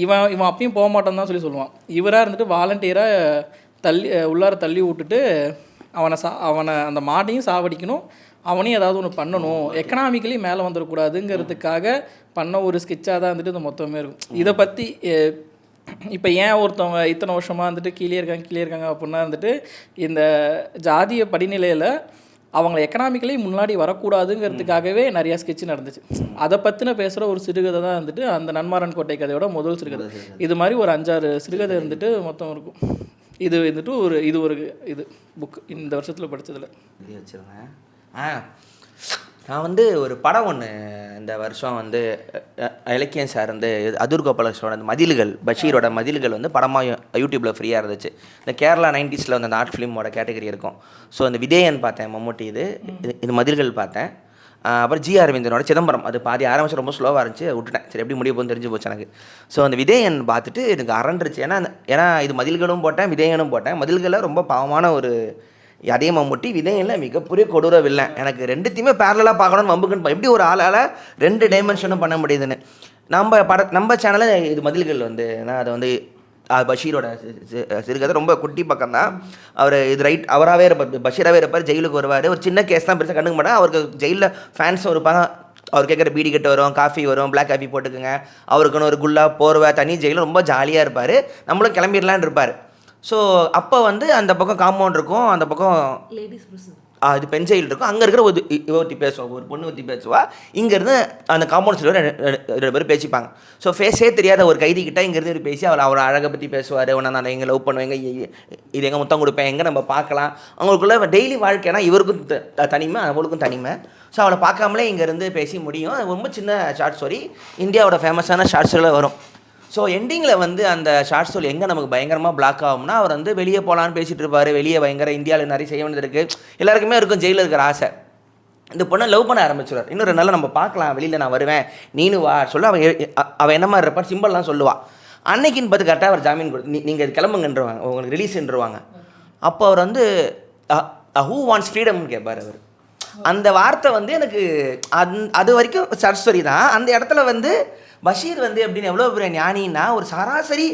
இவன் அப்பயும் போக மாட்டான்னு தான் சொல்லுவான். இவராக இருந்துட்டு வாலண்டியராக உள்ளார தள்ளி விட்டுட்டு அவனை அந்த மாட்டையும் சாவடிக்கணும், அவனையும் ஏதாவது ஒன்று பண்ணணும், எக்கனாமிக்கலி மேலே வந்துடக்கூடாதுங்கிறதுக்காக பண்ண ஒரு ஸ்கெட்சாக தான் வந்துட்டு இந்த மொத்தமே இருக்கும். இதை பற்றி இப்போ ஏன் ஒருத்தவங்க இத்தனை வருஷமாக வந்துட்டு கீழே இருக்காங்க அப்படின்னா வந்துட்டு இந்த ஜாதிய படிநிலையில் அவங்கள எக்கனாமிக்கலி முன்னாடி வரக்கூடாதுங்கிறதுக்காகவே நிறையா ஸ்கெட்ச் நடந்துச்சு. அதை பற்றின பேசுகிற ஒரு சிறுகதை தான் வந்துட்டு அந்த நன்மாறன் கோட்டை கதையோட முதல் சிறுகதை. இது மாதிரி ஒரு 5-6 சிறுகதை இருந்துட்டு மொத்தம் இருக்கும். இது வந்துட்டு இது புக் இந்த வருஷத்தில் படித்ததில் இது வச்சுருங்க. நான் வந்து ஒரு படம் ஒன்று இந்த வருஷம் வந்து இலக்கியம் சார் வந்து அதூர் கோபாலகிருஷ்ணோட அந்த மதில்கள், பஷீரோட மதில்கள் வந்து படமாக யூடியூப்பில் ஃப்ரீயாக இருந்துச்சு. இந்த கேரளா 90s வந்து அந்த ஆர்ட் ஃபிலிமோட கேட்டகரி இருக்கும். ஸோ அந்த விதேயன் பார்த்தேன், மம்முட்டி இது மதில்கள் பார்த்தேன். அப்புறம் ஜி அரவிந்தனோட சிதம்பரம், அது பாதி ஆரம்பிச்சு ரொம்ப ஸ்லோவாக இருந்துச்சு, விட்டுட்டேன். சரி எப்படி முடிய போகுன்னு தெரிஞ்சு போச்சு எனக்கு. ஸோ அந்த விதேயன் பார்த்துட்டு எனக்கு அரண்டுருச்சு. ஏன்னா இது மதில்களும் போட்டேன், விதேயனும் போட்டேன். மதில்களில் ரொம்ப பாவமான ஒரு அதே மம்முட்டி, விதயனில் மிகப்பெரிய கொடூர வில்லன். எனக்கு ரெண்டுத்தையுமே பேரலாக பார்க்கணும்னு வம்புக்குன்னு எப்படி ஒரு ஆளால் 2 டைமென்ஷனும் பண்ண முடியுதுன்னு. நம்ம சேனலில் இது மதில்கள் வந்து நான் அதை வந்து பஷீரோட சிறுகதை ரொம்ப குட்டி பக்கம் தான். அவர் இது அவராகவே இருப்பார், பஷீராகவே இருப்பார். ஜெயிலுக்கு வருவார், ஒரு சின்ன கேஸ் தான், பெருசாக கண்டுக்க மாட்டேன். அவருக்கு ஜெயிலில் ஃபேன்ஸும் இருப்பாங்க. அவர் கேட்குற பீடி கட்டு வரும், காஃபி வரும், பிளாக் காஃபி போட்டுக்குங்க, அவருக்குன்னு ஒரு குல்லா போர்வை தனி, ஜெயிலில் ரொம்ப ஜாலியாக இருப்பார். நம்மளும் கிளம்பிடலான்னு இருப்பார். ஸோ அப்போ வந்து அந்த பக்கம் காம்பவுண்ட் இருக்கும், அந்த பக்கம் லேடிஸ் பிரிசன் இது பெண் ஜெயில் இருக்கும். அங்கே இருக்கிற ஒருத்தி பேசுவா, ஒரு பொண்ணு ஒருத்தி பேசுவா. இங்கேருந்து அந்த காம்பவுண்ட் சைடில் 2 பேர் பேசிப்பாங்க. ஸோ ஃபேஸே தெரியாத ஒரு கைதி கிட்ட இங்கேருந்து ஒரு பேசி அவரை அழகை பற்றி பேசுவார். உடனே நான் எங்கே லவ் பண்ணுவேங்க, இது எங்கே முத்தம் கொடுப்பேன், எங்கே நம்ம பார்க்கலாம். அவங்களுக்குள்ள டெய்லி வாழ்க்கைனா இவருக்கும் தனிமை, அவளுக்கும் தனிமை. ஸோ அவளை பார்க்காமலே இங்கேருந்து பேசி முடியும். ரொம்ப சின்ன ஷார்ட் ஸ்டோரி, இந்தியாவோட ஃபேமஸான ஷார்ட் ஸ்டோரியில் வரும். ஸோ எண்டிங்கில் வந்து அந்த ஷார்ட் ஸ்டோரி எங்கே நமக்கு பயங்கரமாக பிளாக் ஆகும்னா, அவர் வந்து வெளியே போகலான்னு பேசிகிட்டு இருப்பார். வெளியே பயங்கர இந்தியாவில் நிறைய செய்ய வேண்டியது இருக்குது, எல்லாருக்குமே இருக்கும் ஜெயிலில் இருக்கிற ஆசை. இந்த பொண்ணை லவ் பண்ண ஆரம்பிச்சிடுவார். இன்னும் 2 நாளில் நம்ம பார்க்கலாம், வெளியில் நான் வருவேன், நீனு வா சொல்ல. அவன் என்ன மாதிரி இருப்பான், சிம்பிள்லாம் சொல்லுவாள். அன்னைக்குன்னு பார்த்து கரெக்டாக அவர் ஜாமீன் கொடு, நீங்கள் கிளம்புங்கன்றவாங்க, உங்களுக்கு ரிலீஸ்ன்றவாங்க. அப்போ அவர் வந்து ஹூ வாண்ட்ஸ் ஃப்ரீடம்னு கேட்பார். அவர் அந்த வார்த்தை வந்து எனக்கு அது வரைக்கும் ஷார்ட் ஸ்டோரி தான். அந்த இடத்துல வந்து பஷீர் வந்து எப்படின்னு எவ்வளோ பெரிய ஞானின்னா, ஒரு சராசரி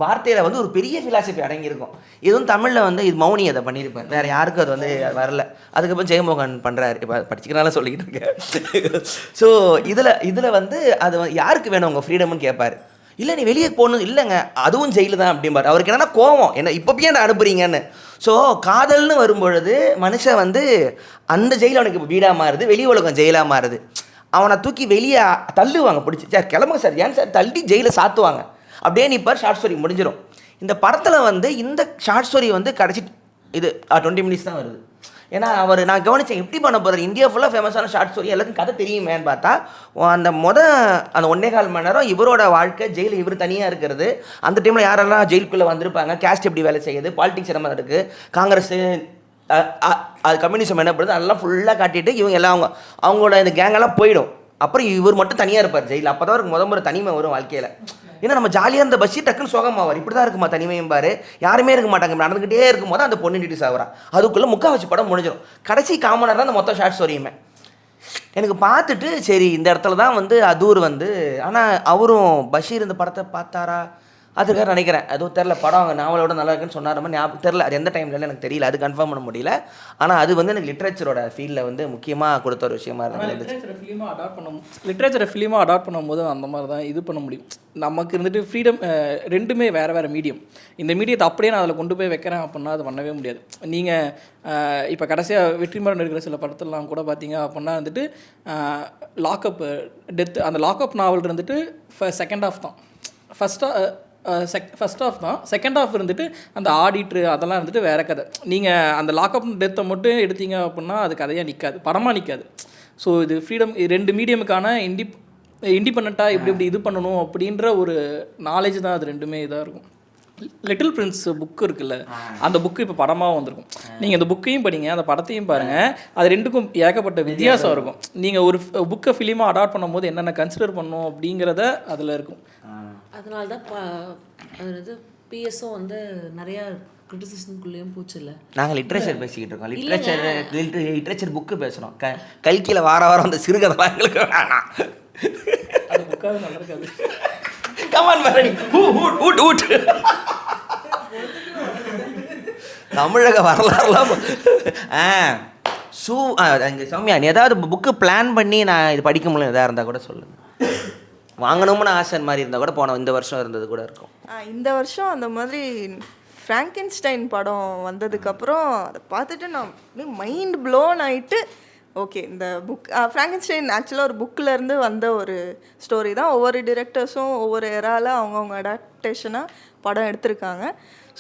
வார்த்தையில் வந்து ஒரு பெரிய ஃபிலாசபி அடங்கியிருக்கும். இதுவும் தமிழில் வந்து இது மௌனி அதை பண்ணியிருப்பார், வேறு யாருக்கும் அது வந்து வரல. அதுக்கப்புறம் ஜெயமோகன் பண்ணுறாரு, இப்போ படிச்சுக்கிறனால சொல்லிக்கிட்டு இருக்கேன். ஸோ இதில் வந்து அது யாருக்கு வேணும் உங்கள் ஃப்ரீடம்னு கேட்பார். இல்லை நீ வெளியே போகணும், இல்லைங்க அதுவும் ஜெயிலு தான் அப்படிம்பார். அவருக்கு என்னென்னா கோவம், என்ன இப்போயே என்ன அனுப்புறீங்கன்னு. ஸோ காதல்னு வரும்பொழுது மனுஷன் வந்து அந்த ஜெயில் அவனுக்கு இப்போ வீடாக மாறுது, வெளி உலகம் ஜெயிலாக மாறுது. அவனை தூக்கி வெளியே தள்ளுவாங்க, பிடிச்சி சார் கிளம்புங்க சார், ஏன் சார் தள்ளி ஜெயிலில் சாத்துவாங்க. அப்படியே நிற்பார், ஷார்ட் ஸ்டோரி முடிஞ்சிடும். இந்த படத்தில் வந்து இந்த ஷார்ட் ஸ்டோரி வந்து கடைசி இது 20 மினிட்ஸ் தான் வருது. ஏன்னா அவர் நான் கவனித்தேன் எப்படி பண்ண போகிறார், இந்தியா ஃபுல்லாக ஃபேமஸான ஷார்ட் ஸ்டோரி எல்லாருக்கும் கதை தெரியுமேன்னு பார்த்தா அந்த அந்த 1.25 மணி நேரம் இவரோட வாழ்க்கை, ஜெயில் இவர் தனியாக இருக்கிறது, அந்த டைமில் யாரெல்லாம் ஜெயிலுக்குள்ளே வந்திருப்பாங்க, கேஸ்ட் எப்படி வேலை செய்யுது, பாலிடிக்ஸ் என்ன இருக்குது, காங்கிரஸ் அது கம்யூனிசம் என்ன பண்ணுறது, அதெல்லாம் ஃபுல்லாக காட்டிட்டு இவங்க எல்லாம் அவங்களோட இந்த கேங்கெல்லாம் போயிடும். அப்புறம் இவர் மட்டும் தனியாக இருப்பார் ஜெயில். அப்போ தான் அவருக்கு முறை தனிமை வரும் வாழ்க்கையில். ஏன்னா நம்ம ஜாலியாக இருந்த பஸ்ஸி டக்குன்னு சோகமாவார், இப்படி தான் இருக்குமா தனிமையும் பாரு, யாருமே இருக்க மாட்டாங்க, நடந்துக்கிட்டே இருக்கும் போது அந்த பொண்ணு இன்ட்ரடியூஸ் ஆகிறா, அதுக்குள்ளே முக்கால்வாசி படம் முடிஞ்சிடும். கடைசி காமனர் தான் அந்த மொத்தம் ஷார்ட் ஸ்டோரியுமே. எனக்கு பார்த்துட்டு சரி இந்த இடத்துல தான் வந்து அதூர் வந்து, ஆனால் அவரும் பஷீர் இந்த படத்தை பார்த்தாரா அதுக்காக நினைக்கிறேன், அதுவும் தெரில, படம் நாவலோட நல்லா இருக்குன்னு சொன்னார் மாதிரி ஞாபகம் தெரில, அது எந்த டைம்ல எனக்கு தெரியல, அது கன்ஃபார்ம் பண்ண முடியல. ஆனால் அது வந்து எனக்கு லிட்ரேச்சரோட ஃபீல்டில் வந்து முக்கியமாக கொடுத்த ஒரு விஷயமா இருந்தது. லிட்ரேச்சரை ஃபிலிமாக அடாப்ட் பண்ணும்போது அந்த மாதிரி தான் இது பண்ண முடியும். நமக்கு இருந்துட்டு ஃப்ரீடம், ரெண்டுமே வேறு வேறு மீடியம். இந்த மீடியத்தை அப்படியே நான் அதில் கொண்டு போய் வைக்கிறேன் அப்படின்னா அது பண்ணவே முடியாது. நீங்கள் இப்போ கடைசியாக வெற்றிமாறன் இருக்கிற சில படத்துலலாம் கூட பார்த்தீங்க அப்படின்னா வந்துட்டு லாக்அப் டெத், அந்த லாக்அப் நாவல் இருந்துட்டு செகண்ட் ஹாஃப் தான், ஃபஸ்ட் ஆஃப் தான், செகண்ட் ஆஃப் இருந்துட்டு அந்த ஆடிட்ரு அதெல்லாம் இருந்துட்டு வேறு கதை. நீங்கள் அந்த லாக்அப் டெத்தை மட்டும் எடுத்தீங்க அப்படின்னா அது கதையாக நிற்காது, படமாக நிற்காது. ஸோ இது ஃப்ரீடம், ரெண்டு மீடியமுக்கான இண்டிபெண்ட்டாக எப்படி இது பண்ணணும் அப்படின்ற ஒரு நாலேஜ் தான் அது ரெண்டுமே இதாக இருக்கும். லிட்டில் பிரின்ஸ் புக்கு இருக்குல்ல, அந்த புக்கு இப்போ படமாக வந்திருக்கும். நீங்கள் அந்த புக்கையும் படிங்க, அந்த படத்தையும் பாருங்கள், அது ரெண்டுக்கும் ஏகப்பட்ட வித்தியாசம் இருக்கும். நீங்கள் ஒரு புக்கை ஃபிலிமாக அடாப்ட் பண்ணும்போது என்னென்ன கன்சிடர் பண்ணணும் அப்படிங்கிறத அதில் இருக்கும். அதனால தான் அது பிஎஸ்ஸும் வந்து நிறையா கிரிட்டிசிசனுக்குள்ளேயும் போச்சு இல்லை. நாங்கள் லிட்ரேச்சர் பேசிக்கிட்டு இருக்கோம், லிட்ரேச்சர் புக்கு பேசுகிறோம். கல்கியில் வாரம் அந்த சிறுகதைலாம் எங்களுக்கு வேணாம், அது புக்காக நல்லா இருக்காது. கமான் பரணி ஊட் தமிழக வரலாறுலாம் அங்கே சௌமியா, நீ ஏதாவது புக்கு பிளான் பண்ணி நான் இது படிக்க முடியல எதாவது இருந்தால் கூட சொல்லுங்கள், வாங்கணும்னு ஆசை மாதிரி இருந்தால் கூட போன இந்த வருஷம் இருந்தது கூட இருக்கும். இந்த வருஷம் அந்த மாதிரி ஃப்ராங்கென்ஸ்டைன் படம் வந்ததுக்கப்புறம் அதை பார்த்துட்டு நான் மைண்ட் ப்ளோன் ஆகிட்டு, ஓகே இந்த புக் ஃப்ராங்கென்ஸ்டைன் ஆக்சுவலாக ஒரு புக்கிலேருந்து வந்த ஒரு ஸ்டோரி தான். ஒவ்வொரு டிரெக்டர்ஸும் ஒவ்வொரு எரால அவங்கவுங்க அடாப்டேஷனாக படம் எடுத்திருக்காங்க.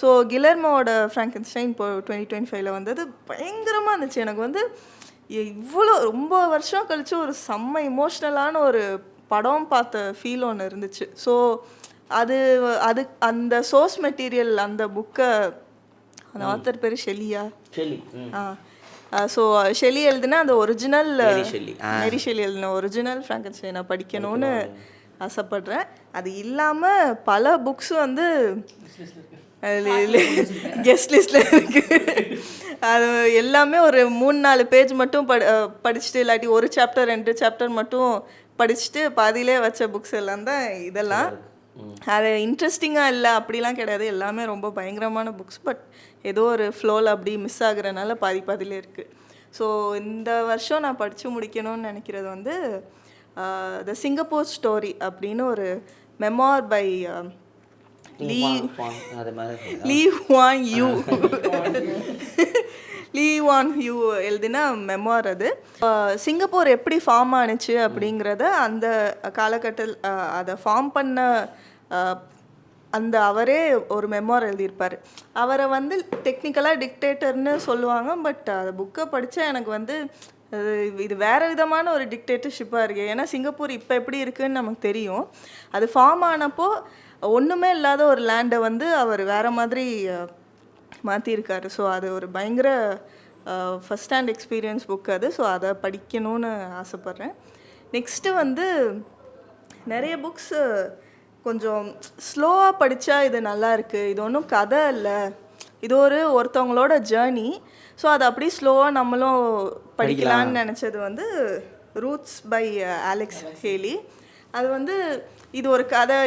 ஸோ கிலர்மோட ஃப்ராங்கென்ஸ்டைன் இப்போ 2025 வந்தது பயங்கரமாக இருந்துச்சு. எனக்கு வந்து இவ்வளோ ரொம்ப வருஷம் கழித்து ஒரு செம்ம இமோஷ்னலான ஒரு படம் பார்த்த ஃபீல் ஒன்று இருந்துச்சு. ஸோ அது அந்த சோர்ஸ் மெட்டீரியல், அந்த புக்கை, அந்த ஆத்தர் பேர் ஷெல்லியா, ஸோ ஷெல்லி எழுதுனா அந்த ஒரிஜினல் மேரி ஷெல்லி எழுதின ஒரிஜினல் ஃப்ராங்கென்ஸ்டைனை படிக்கணும்னு ஆசைப்படுறேன். அது இல்லாமல் பல புக்ஸ் வந்து கெஸ்ட் லிஸ்ட்டில் இருக்குது. அது எல்லாமே ஒரு 3-4 பேஜ் மட்டும் படிச்சுட்டு, இல்லாட்டி ஒரு சாப்டர் 2 சாப்டர் மட்டும் படிச்சுட்டு பாதியிலே வச்ச புக்ஸ் எல்லாம் தான் இதெல்லாம். அது இன்ட்ரெஸ்டிங்காக இல்லை அப்படிலாம் கிடையாது, எல்லாமே ரொம்ப பயங்கரமான புக்ஸ். பட் ஏதோ ஒரு ஃப்ளோவில் அப்படி மிஸ் ஆகுறதுனால பாதியிலே இருக்குது. ஸோ இந்த வருஷம் நான் படித்து முடிக்கணும்னு நினைக்கிறது வந்து த சிங்கப்பூர் ஸ்டோரி அப்படின்னு ஒரு memoir by Lee van you எழுதின மெமோர். அது சிங்கப்பூர் எப்படி ஃபார்ம் ஆணுச்சு அப்படிங்கிறத அந்த காலகட்டத்தில் அதை ஃபார்ம் பண்ண அந்த அவரே ஒரு மெமோர் எழுதியிருப்பார். அவரை வந்து டெக்னிக்கலாக டிக்டேட்டர்னு சொல்லுவாங்க. பட் அந்த புக்கை படித்தா எனக்கு வந்து இது வேறு விதமான ஒரு டிக்டேட்டர்ஷிப்பாக இருக்குது. ஏன்னா சிங்கப்பூர் இப்போ எப்படி இருக்குதுன்னு நமக்கு தெரியும். அது ஃபார்ம் ஆனப்போ ஒன்றுமே இல்லாத ஒரு லேண்டை வந்து அவர் வேறு மாதிரி மாற்றிருக்காரு. ஸோ அது ஒரு பயங்கர ஃபஸ்ட் ஹேண்ட் எக்ஸ்பீரியன்ஸ் புக் அது. ஸோ அதை படிக்கணும்னு ஆசைப்பட்றேன். நெக்ஸ்ட்டு வந்து நிறைய புக்ஸு கொஞ்சம் ஸ்லோவாக படித்தா இது நல்லா இருக்குது, இது ஒன்றும் கதை இல்லை, இது ஒருத்தவங்களோட ஜேர்னி. ஸோ அதை அப்படியே ஸ்லோவாக நம்மளும் படிக்கலான்னு நினச்சது வந்து ரூட்ஸ் பை அலெக்ஸ் ஹேலி. அது வந்து இது ஒரு கதை,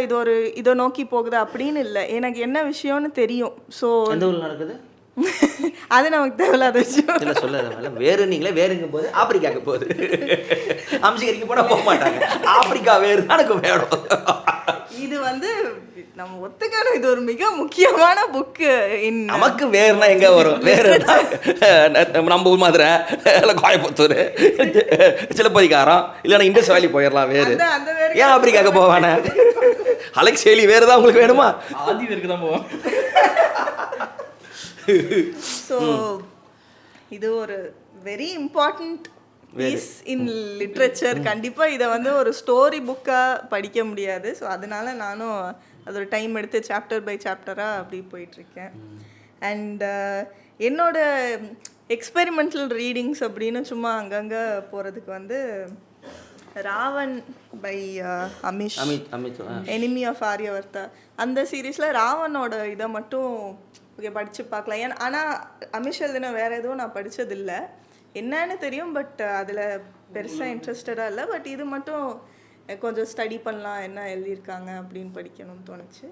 இதை நோக்கி போகுது அப்படின்னு இல்லை, எனக்கு என்ன விஷயம்னு தெரியும். ஸோ எந்த ஊரில் நடக்குது அது நமக்கு தேவையில்லாத விஷயம் இல்லை சொல்ல. வேறு நீங்களே வேறுங்க போது ஆப்பிரிக்காவுக்கு போகுது, அம்சிகரிக்கு போனால் போக மாட்டாங்க, ஆப்பிரிக்கா வேறு தான் எனக்கு வேணும். இது வந்து நம்ம ஒத்துக்கணும், இது ஒரு மிக முக்கியமான புக்கு. நமக்கு வேறுனா எங்கே வரும்? வேறுனா நம்ம ஊர் மதுரை இல்லை கோயம்புத்தூர் சிலப்பதிகாரம் இல்லைன்னா இண்டஸ் வேலி போயிடலாம். வேறு ஏன் ஆப்பிரிக்காவுக்கு போவானே? அலெக்ஸ் ஹேலி வேறு தான் உங்களுக்கு வேணுமா? ஆதி வேருக்கு தான் போவோம். ஸோ இது ஒரு very important piece in literature. கண்டிப்பாக இதை வந்து ஒரு ஸ்டோரி புக்காக படிக்க முடியாது. ஸோ அதனால நானும் அது ஒரு டைம் எடுத்து சாப்டர் பை சாப்டராக அப்படி போயிட்டுருக்கேன். அண்ட் என்னோட எக்ஸ்பெரிமெண்டல் ரீடிங்ஸ் அப்படின்னு சும்மா அங்கங்கே போகிறதுக்கு வந்து Raavan by Amish, enemy of ஆரியவர்த்தா, அந்த சீரீஸில் ராவனோட இதை மட்டும் ஓகே படித்து பார்க்கலாம். ஏன்னா ஆனால் அமிஷ் எழுதின வேறு எதுவும் நான் படித்ததில்லை, என்னன்னு தெரியும், பட் அதில் பெருசாக இன்ட்ரெஸ்டடாக இல்லை. பட் இது மட்டும் கொஞ்சம் ஸ்டடி பண்ணலாம், என்ன எழுதியிருக்காங்க அப்படின்னு படிக்கணும்னு தோணுச்சு.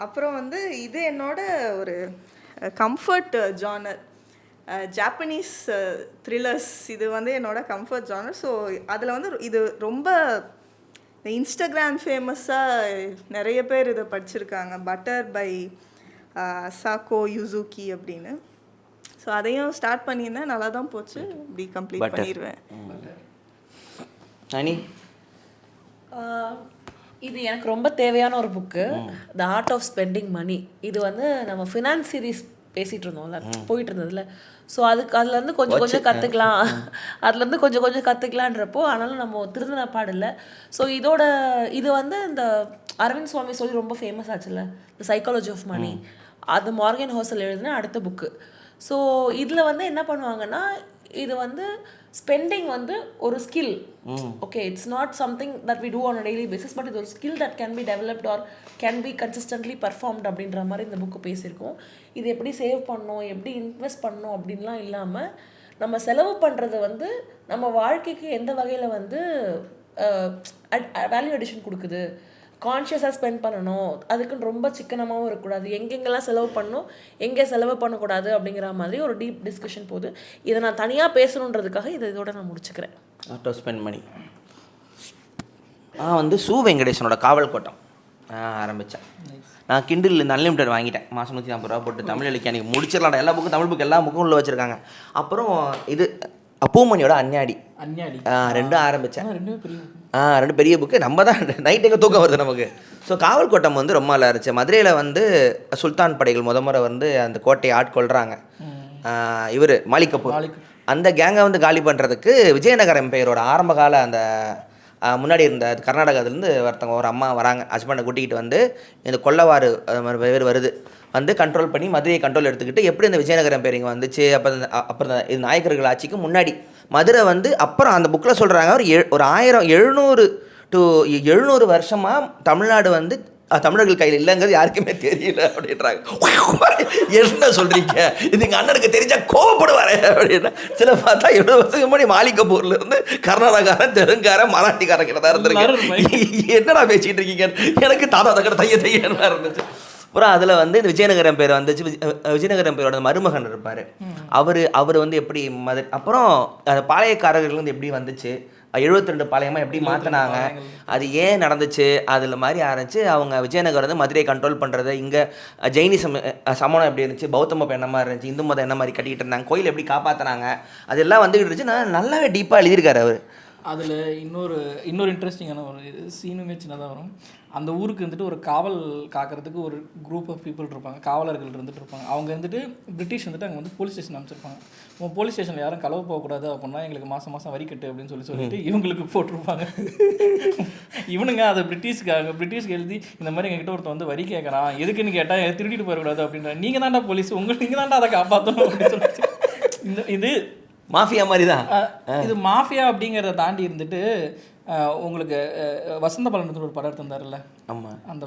அப்புறம் வந்து இது என்னோட ஒரு கம்ஃபர்ட் ஜானர், ஜாப்பனீஸ் த்ரில்லர்ஸ். இது வந்து என்னோட கம்ஃபர்ட் ஜானர். ஸோ அதில் வந்து இது ரொம்ப இன்ஸ்டாகிராம் ஃபேமஸாக நிறைய பேர் இதை படிச்சிருக்காங்க, பட்டர் பை சாக்கோ யுசுகி அப்படின்னு. ஸோ அதையும் ஸ்டார்ட் பண்ணியிருந்தேன், நல்லா தான் போச்சு. இப்படி கம்ப்ளீட் பண்ணிடுவேன். இது எனக்கு ரொம்ப தேவையான ஒரு book, the art of spending money. இது வந்து நம்ம ஃபினான்ஸ் சீரீஸ் பேசிகிட்டு இருந்தோம்ல, போயிட்டு இருந்ததுல. ஸோ அதுலேருந்து கொஞ்சம் கொஞ்சம் கற்றுக்கலாம், அதுலேருந்து கொஞ்சம் கொஞ்சம் கற்றுக்கலான்றப்போ ஆனாலும் நம்ம திருந்தின பாடில்லை. ஸோ இது வந்து இந்த அரவிந்த் சுவாமி சொல்லி ரொம்ப ஃபேமஸ் ஆச்சுல்ல, த சைக்காலஜி ஆஃப் மணி, அது மார்கன் ஹோசல் எழுதின அடுத்த புக்கு. ஸோ இதில் வந்து என்ன பண்ணுவாங்கன்னா, இது வந்து ஸ்பெண்டிங் வந்து ஒரு skill. Okay, it's not something that we do on a daily basis, but இது ஒரு skill that can be developed or can be consistently performed அப்படின்ற மாதிரி இந்த புக்கு பேசியிருக்கோம். இது எப்படி சேவ் பண்ணணும், எப்படி இன்வெஸ்ட் பண்ணணும் அப்படின்லாம் இல்லாமல் நம்ம செலவு பண்ணுறது வந்து நம்ம வாழ்க்கைக்கு எந்த வகையில் வந்து வேல்யூ அடிஷன் கொடுக்குது, கான்ஷியஸாக ஸ்பெண்ட் பண்ணணும், அதுக்குன்னு ரொம்ப சிக்கனமாகவும் இருக்கக்கூடாது, எங்கெங்கெல்லாம் செலவு பண்ணணும் எங்கே செலவு பண்ணக்கூடாது அப்படிங்கிற மாதிரி ஒரு டீப் டிஸ்கஷன் போகுது. இதை நான் தனியாக பேசணுன்றதுக்காக இதோட நான் முடிச்சுக்கிறேன். ஆர்ட் ஆஃப் ஸ்பெண்ட் மணி வந்து சு வெங்கடேசனோட காவல் கோட்டம் ஆரம்பித்தேன். நான் கிண்டில் இந்த அன்லிமிட்டட் வாங்கிட்டேன், மாதம் 140 ரூபா போட்டு. தமிழ் எழுக்கி அன்றைக்கி முடிச்சிடலாம்டா, எல்லா புக்கும் தமிழ் புக்கு எல்லா புக்கும் உள்ள வச்சுருக்காங்க. அப்புறம் இது பூமணியோட அஞ்ஞாடி ரெண்டும் ஆரம்பித்தேன். ரெண்டு பெரிய புக்கு. நம்ம தான் நைட் எங்கே தூக்கம் வருது நமக்கு. ஸோ காவல் கோட்டம் வந்து ரொம்ப நல்லா இருந்துச்சு. மதுரையில் வந்து சுல்தான் படைகள் முறை வந்து அந்த கோட்டையை ஆட்கொள்கிறாங்க. இவர் மாலிக் கபூர் அந்த கேங்கை வந்து காலி பண்ணுறதுக்கு விஜயநகர எம்பையரோட ஆரம்பகால அந்த முன்னாடி இருந்த கர்நாடகாவிலேருந்து ஒருத்தவங்க ஒரு அம்மா வராங்க, ஹஸ்பண்டை கூட்டிகிட்டு வந்து இந்த கொல்லவாறு பேர் வருது வந்து கண்ட்ரோல் பண்ணி மதுரையை கண்ட்ரோல் எடுத்துக்கிட்டு எப்படி இந்த விஜயநகரம் பேர் இங்கே வந்துச்சு. அப்புறம் இது நாயக்கர்கள் ஆட்சிக்கு முன்னாடி மதுரை வந்து அப்புறம் அந்த புக்கில் சொல்கிறாங்க ஒரு 1700 to 700 வருஷமாக தமிழ்நாடு வந்து தமிழர்கள் கையில் இல்லைங்கிறது யாருக்குமே தெரியல அப்படின்றாங்க. என்ன சொல்கிறீங்க, இது எங்கள் அண்ணனுக்கு தெரிஞ்சால் கோவப்படுவார் அப்படின்னா. சில பார்த்தா 70 வருஷத்துக்கு முன்னாடி மாலிக் கபூர்லேருந்து கர்நாடகாரன், தெலுங்காரன், மராட்டிக்காரங்கிட்ட தான் இருந்திருக்கேன். என்னடா பேசிகிட்டு இருக்கீங்க, எனக்கு தாத்தா தக்கட தையன்னு இருந்துச்சு. அப்புறம் அதில் வந்து இந்த விஜயநகரம் பேர் வந்துச்சு. விஜயநகரம் பேரோட மருமகன் இருப்பார், அவர் வந்து எப்படி அப்புறம் அந்த பாளையக்காரர்கள் வந்து எப்படி வந்துச்சு, 72 பாளையமாக எப்படி மாற்றினாங்க, அது ஏன் நடந்துச்சு, அதில் மாதிரி ஆரம்பிச்சு அவங்க விஜயநகரம் வந்து மதுரையை கண்ட்ரோல் பண்ணுறது. இங்கே ஜெயினிசம் சமணம் எப்படி இருந்துச்சு, பௌத்த மதம் என்ன மாதிரி இருந்துச்சு, இந்து மதம் என்ன மாதிரி கட்டிக்கிட்டு இருந்தாங்க, கோயில் எப்படி காப்பாற்றினாங்க, அதெல்லாம் வந்துக்கிட்டு இருந்துச்சு. நான் நல்லாவே டீப்பாக எழுதியிருக்காரு அவர். அதில் இன்னொரு இன்ட்ரெஸ்டிங்கான ஒரு சீனுமே சின்னதாக வரும். அந்த ஊருக்கு வந்துட்டு ஒரு காவல் காக்கிறதுக்கு ஒரு குரூப் ஆஃப் பீப்புள் இருப்பாங்க, காவலர்கள் இருந்துட்டு இருப்பாங்க. அவங்க வந்துட்டு பிரிட்டிஷ் வந்துட்டு அங்கே வந்து போலீஸ் ஸ்டேஷன் அமைச்சிருப்பாங்க. உங்கள் போலீஸ் ஸ்டேஷனில் யாரும் களவு போகக்கூடாது அப்படின்னா எங்களுக்கு மாதம் வரி கட்டு அப்படின்னு சொல்லிட்டு இவங்களுக்கு போட்டிருப்பாங்க. இவனுங்க அதை பிரிட்டிஷ்க்கு எழுதி இந்த மாதிரி எங்ககிட்ட ஒருத்தர் வந்து வரி கேட்குறான், எதுக்குன்னு கேட்டால் திருடிட்டு போயிடக்கூடாது அப்படின்ற, நீங்கள் தான்டா போலீஸ், நீங்கள் தான்டா அதை காப்பாற்றணும் அப்படின்னு சொல்லிட்டு இது மாஃபியா மாதிரி தான். இது மாஃபியா அப்படிங்கிறத தாண்டி இருந்துட்டு உங்களுக்கு வசந்த பாலன் ஒரு படம் எடுத்திருந்தாருல்ல, ஆமாம், அந்த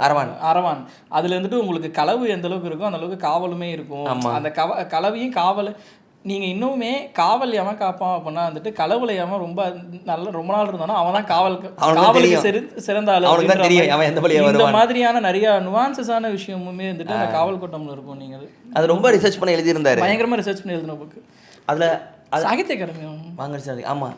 அரவான். அதில் இருந்துட்டு உங்களுக்கு களவு எந்த அளவுக்கு இருக்கும் அந்த அளவுக்கு காவலுமே இருக்கும். அந்த களவையும் காவல் நீங்கள் இன்னுமே காவல் எவன் காப்பான் அப்படின்னா வந்துட்டு களவுல எவன் ரொம்ப நாள் இருந்தானோ அவன் தான் காவலுக்கு சிறந்த ஆளு. இந்த மாதிரியான நிறைய நுவான்சஸான விஷயமுமே வந்துட்டு அந்த காவல் கோட்டம்ல இருக்கும். நீங்கள் அது ரொம்ப ரிசர்ச் பண்ணி எழுதியிருந்தாரு, பயங்கரமாக ரிசர்ச் பண்ணி எழுதின புக்கு. அதில் சாகித்ய அகாடமி வாங்கிருச்சு. ஆமாம்,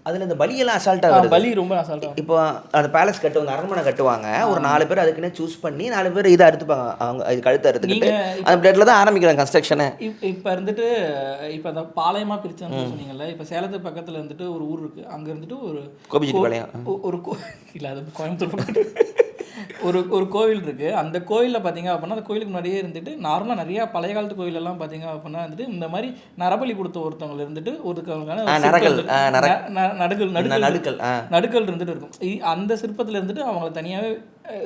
அதில் இந்த பலியெல்லாம் அசால்ட்டாக வருது. பலி ரொம்ப அசால்ட்டாக. இப்போ அந்த பேலஸ் கட்டுவாங்க, அரண்மனை கட்டுவாங்க, ஒரு 4 பேர் அதுக்குன்னே சூஸ் பண்ணி 4 பேர் இதை அறுத்துப்பாங்க, அவங்க இது கழுத்தை அறுத்துக்கிட்டு அந்த பிளேட்டில் தான் ஆரம்பிக்கிறாங்க கன்ஸ்ட்ரக்ஷனை. இப்போ இருந்துட்டு இப்போ அந்த பாளையமாக பிரிச்சுன்னு சொன்னீங்கல்ல, இப்போ சேலத்து பக்கத்தில் இருந்துட்டு ஒரு ஊர் இருக்குது, அங்கே இருந்துட்டு ஒரு கோபிச்செட்டிப்பாளையம் ஒரு இல்லை அது கோயம்புத்தூர் ஒரு கோவில் இருக்குது. அந்த கோயிலில் பார்த்தீங்க அப்படின்னா அந்த கோயிலுக்கு முன்னாடியே இருந்துட்டு நார்மலாக நிறையா பழைய காலத்து கோயிலெல்லாம் பார்த்தீங்க அப்படின்னா வந்துட்டு இந்த மாதிரி நரபலி கொடுத்த ஒருத்தவங்க இருந்துட்டு நடுக்கல் இருந்துட்டு இருக்கும். அந்த சிற்பத்தில் இருந்துட்டு அவங்கள தனியாகவே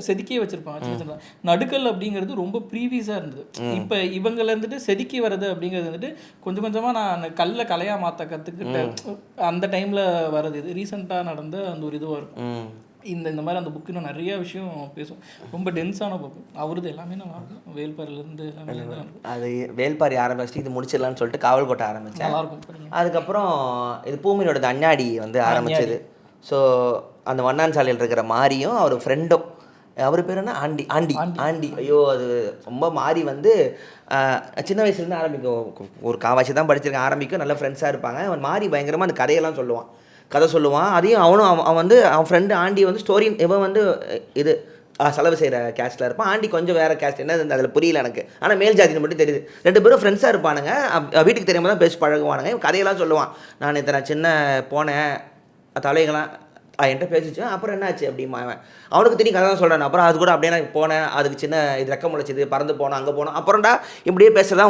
செதுக்கியே வச்சுருப்பாங்க. நடுக்கல் அப்படிங்கிறது ரொம்ப ப்ரீவியஸாக இருந்தது. இப்போ இவங்கள இருந்துட்டு செதுக்கி வர்றது அப்படிங்கிறது வந்துட்டு கொஞ்சம் கொஞ்சமாக நான் கல்லை கலையாக மாற்ற கற்றுக்கிட்டேன். அந்த டைமில் வர்றது இது ரீசெண்டாக நடந்த அந்த ஒரு இதுவாக இருக்கும். இந்த மாதிரி அந்த புக்கு இன்னும் நிறைய விஷயம் பேசும். ரொம்ப டென்ஸான புக்கு. அவரது எல்லாமே நல்லா இருக்கும். வேல்பாரிலேருந்து எல்லாமே அது வேல்பாரி ஆரம்பிச்சுட்டு இது முடிச்சிடலான்னு சொல்லிட்டு காவல்கோட்டை ஆரம்பித்தேன். நல்லாயிருக்கும். அதுக்கப்புறம் இது பூமியோட அண்ணாடி வந்து ஆரம்பிச்சது. ஸோ அந்த வண்ணான் சாலையில் இருக்கிற மாரியும் அவர் ஃப்ரெண்டும், அவர் பேர் என்ன, ஆண்டி ஆண்டி ஆண்டி ஐயோ அது ரொம்ப மாறி வந்து சின்ன வயசுலேருந்து ஆரம்பிக்கும். ஒரு காவாசி தான் படிச்சிருக்கேன். ஆரம்பிக்கும் நல்ல ஃப்ரெண்ட்ஸாக இருப்பாங்க. அவன் மாறி பயங்கரமாக அந்த கதையெல்லாம் கதை சொல்லுவான். அதையும் அவன் வந்து அவன் ஃப்ரெண்டு ஆண்டி வந்து ஸ்டோரி, இவன் வந்து இது செலவு செய்கிற கேஸ்ட்டில் இருப்பான். ஆண்டி கொஞ்சம் வேறு கேஸ்ட், என்ன அதில் புரியல எனக்கு. ஆனால் மேல் ஜாதின்னு மட்டும் தெரியுது. 2 பேரும் ஃப்ரெண்ட்ஸாக இருப்பானுங்க. வீட்டுக்கு தெரியாமல் தான் பேசி பழகுவானுங்க. இவன் கதையெல்லாம் சொல்லுவான். நான் இத்தனை சின்ன போனேன் தலைகளாம் என்கிட்ட பேசிச்சேன். அப்புறம் என்னாச்சு அப்படிமா அவனுக்கு தெரியும் கதை தான் சொல்கிறேன். அப்புறம் அது கூட அப்படியே நான் போனேன், அதுக்கு சின்ன இது ரெக்கம் முளைச்சிது, பறந்து போனேன், அங்கே போனோம். அப்புறம்டா இப்படியே பேசுகிறதா